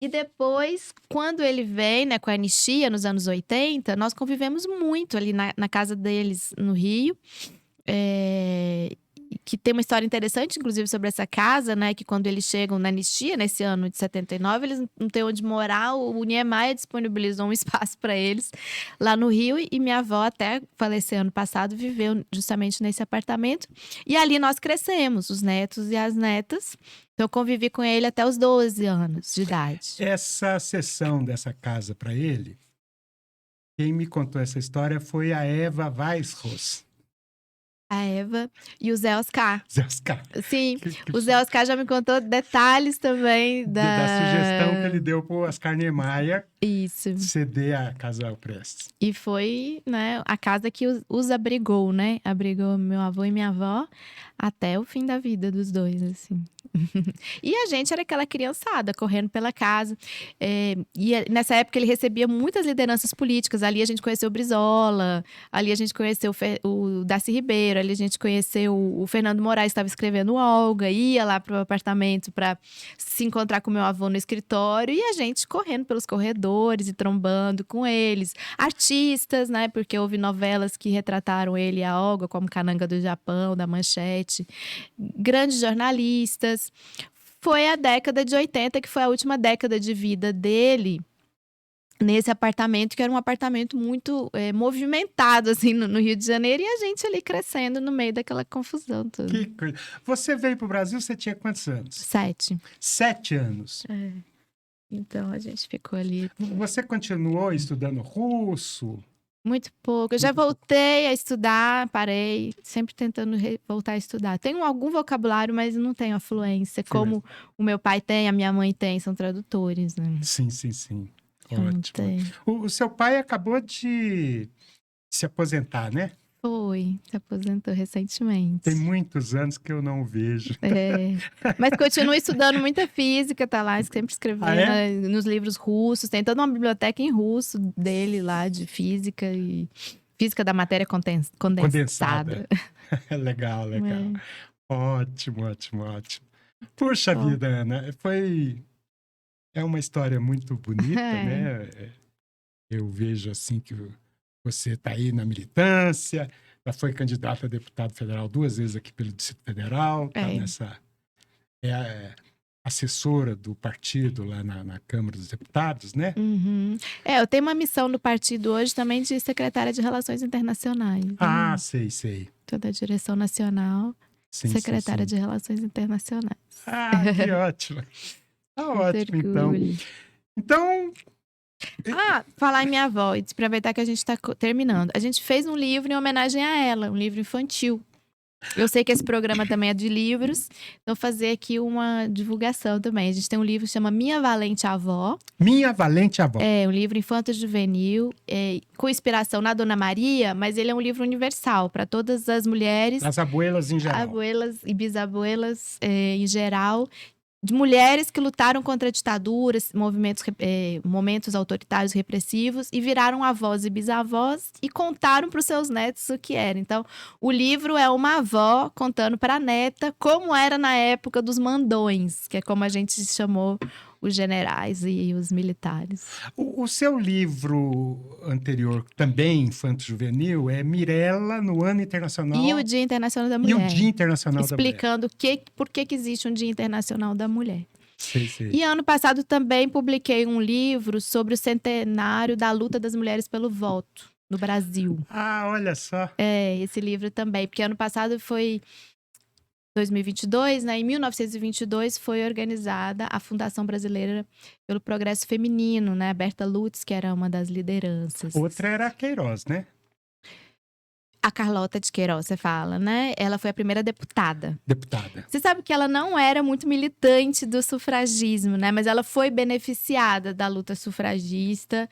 E depois, quando ele vem, né, com a anistia, nos anos 80, nós convivemos muito ali na casa deles, no Rio. Que tem uma história interessante, inclusive, sobre essa casa, né? Que quando eles chegam na anistia, nesse ano de 79, eles não têm onde morar. O Niemeyer disponibilizou um espaço para eles lá no Rio. E minha avó, até falecer ano passado, viveu justamente nesse apartamento. E ali nós crescemos, os netos e as netas. Então, eu convivi com ele até os 12 anos de idade.
Essa sessão dessa casa para ele, quem me contou essa história foi a Eva Weisros.
A Eva e o Zé Oscar.
Zé Oscar.
Sim, o Zé Oscar já me contou detalhes também
Da sugestão que ele deu para o Oscar Niemeyer
Isso.
ceder a casa ao Prestes.
E foi, né, a casa que os abrigou, né? Abrigou meu avô e minha avó até o fim da vida dos dois, assim. E a gente era aquela criançada correndo pela casa. Nessa época ele recebia muitas lideranças políticas. Ali a gente conheceu o Brizola, ali a gente conheceu o Darcy Ribeiro, ali a gente conheceu o Fernando Moraes, estava escrevendo Olga, ia lá pro apartamento para se encontrar com meu avô no escritório, e a gente correndo pelos corredores e trombando com eles. Artistas, né? Porque houve novelas que retrataram ele e a Olga, como Cananga do Japão, da Manchete. Grandes jornalistas. Foi a década de 80, que foi a última década de vida dele nesse apartamento, que era um apartamento muito movimentado, assim, no Rio de Janeiro, e a gente ali crescendo no meio daquela confusão toda.
Que coisa. Você veio para o Brasil, você tinha quantos anos?
7.
7 anos.
Então a gente ficou ali.
Você continuou estudando russo?
Muito pouco. Eu já voltei a estudar, parei, sempre tentando voltar a estudar. Tenho algum vocabulário, mas não tenho a fluência, como o meu pai tem, a minha mãe tem, são tradutores, né?
Sim, sim, sim.
Eu não
Ótimo.
tenho.
O seu pai acabou de se aposentar, né?
Foi, se aposentou recentemente.
Tem muitos anos que eu não o vejo.
Mas continua estudando muita física, tá lá sempre escrevendo nos livros russos. Tem toda uma biblioteca em russo dele lá, de física e física da matéria condensada.
Legal, legal. Ótimo, ótimo, ótimo. Puxa vida, Ana, é uma história muito bonita, né? Eu vejo assim que você está aí na militância, já foi candidata a deputado federal 2 vezes aqui pelo Distrito Federal, assessora do partido lá na Câmara dos Deputados, né?
Uhum. Eu tenho uma missão no partido hoje também de secretária de Relações Internacionais.
Sei.
Toda a direção nacional.
Sim,
secretária
sim.
de Relações Internacionais.
Ah, que ótimo. Tá
Muito
ótimo, então.
orgulho.
Então,
Falar em minha avó, e aproveitar que a gente está terminando. A gente fez um livro em homenagem a ela, um livro infantil. Eu sei que esse programa também é de livros, então fazer aqui uma divulgação também. A gente tem um livro que chama Minha Valente Avó.
Minha Valente Avó.
É um livro infanto-juvenil, com inspiração na Dona Maria, mas ele é um livro universal para todas as mulheres,
As abuelas em geral.
abuelas e bisabuelas em geral, de mulheres que lutaram contra ditaduras, momentos autoritários repressivos e viraram avós e bisavós e contaram para os seus netos o que era. Então, o livro é uma avó contando para a neta como era na época dos mandões, que é como a gente chamou os generais e os militares.
O seu livro anterior, também infanto-juvenil, é Mirella no Ano Internacional...
E o Dia Internacional da
E
Mulher.
o Dia Internacional da Mulher.
Explicando por que existe um Dia Internacional da Mulher.
Sei, sei.
E ano passado também publiquei um livro sobre o centenário da luta das mulheres pelo voto no Brasil.
Ah, olha só.
Esse livro também, porque ano passado foi 2022, né? Em 1922 foi organizada a Fundação Brasileira pelo Progresso Feminino, né? Berta Lutz, que era uma das lideranças.
Outra era a Queiroz, né?
A Carlota de Queiroz, você fala, né? Ela foi a primeira deputada.
Deputada.
Você sabe que ela não era muito militante do sufragismo, né? Mas ela foi beneficiada da luta sufragista.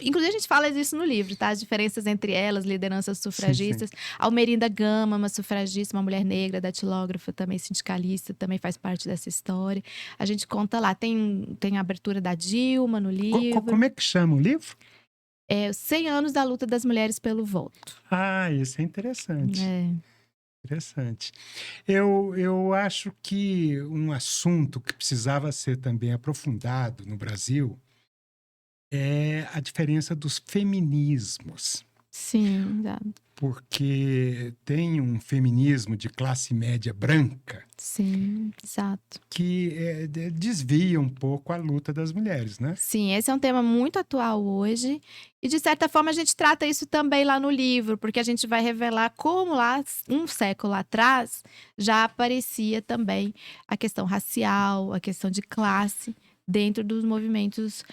Inclusive, a gente fala disso no livro, tá? As diferenças entre elas, lideranças sufragistas.
Sim.
Almerinda Gama, uma sufragista, uma mulher negra, datilógrafa, também sindicalista, também faz parte dessa história. A gente conta lá. Tem a abertura da Dilma no livro.
Como é que chama o livro?
100 anos da luta das mulheres pelo voto.
Ah, isso é interessante. Interessante. Eu acho que um assunto que precisava ser também aprofundado no Brasil é a diferença dos feminismos.
Sim, exato.
Porque tem um feminismo de classe média branca.
Sim, exato.
Que desvia um pouco a luta das mulheres, né?
Sim, esse é um tema muito atual hoje. E, de certa forma, a gente trata isso também lá no livro, porque a gente vai revelar como lá, um século atrás, já aparecia também a questão racial, a questão de classe dentro dos movimentos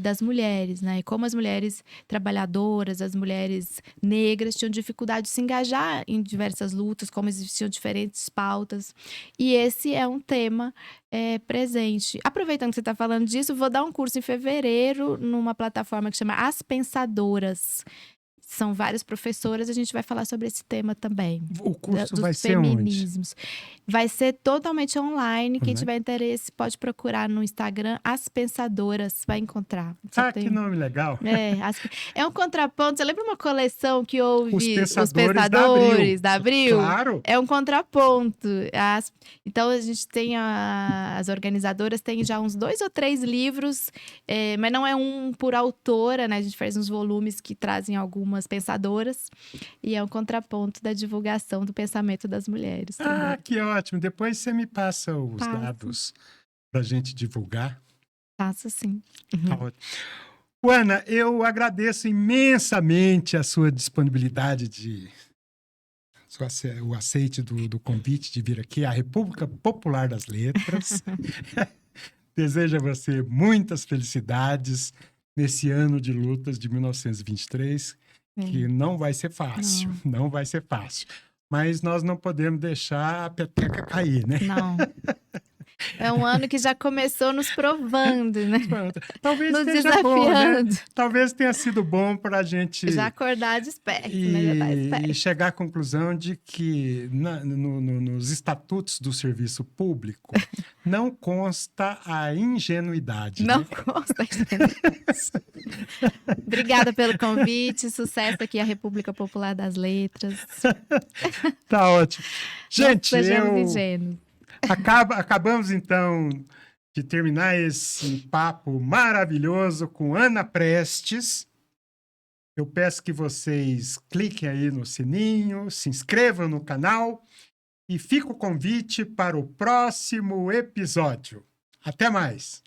das mulheres, né? E como as mulheres trabalhadoras, as mulheres negras tinham dificuldade de se engajar em diversas lutas, como existiam diferentes pautas. E esse é um tema presente. Aproveitando que você está falando disso, vou dar um curso em fevereiro numa plataforma que chama As Pensadoras. São várias professoras, a gente vai falar sobre esse tema também.
O curso
dos
vai ser
feminismos. Vai ser totalmente online. Quem
Uhum.
tiver interesse pode procurar no Instagram As Pensadoras, vai encontrar.
Que nome legal.
É um contraponto. Você lembra uma coleção que houve
Os
Pensadores
Pensadores
da Abril?
Claro.
É um contraponto. Então a gente tem as organizadoras têm já uns 2 ou 3 livros, mas não é um por autora, né? A gente faz uns volumes que trazem algumas pensadoras e é um contraponto da divulgação do pensamento das mulheres.
Ah, que ótimo. Depois você me passa os dados para a gente divulgar.
Passo sim.
Tá ótimo. Ana, eu agradeço imensamente a sua disponibilidade o aceite do convite de vir aqui à República Popular das Letras. Desejo a você muitas felicidades nesse ano de lutas de 1923, que não vai ser fácil, não vai ser fácil. Mas nós não podemos deixar a peteca cair, né?
Não. É um ano que já começou nos provando, né?
Talvez
nos
seja
desafiando.
bom, né? Talvez tenha sido bom para a gente...
Já acordar desperto, né? Já tá esperto.
E chegar à conclusão de que nos estatutos do serviço público não consta a ingenuidade.
Não
né?
consta a ingenuidade. Obrigada pelo convite. Sucesso aqui à República Popular das Letras.
Tá ótimo. Gente,
ingênuos.
Acabamos, então, de terminar esse papo maravilhoso com Ana Prestes. Eu peço que vocês cliquem aí no sininho, se inscrevam no canal e fica o convite para o próximo episódio. Até mais!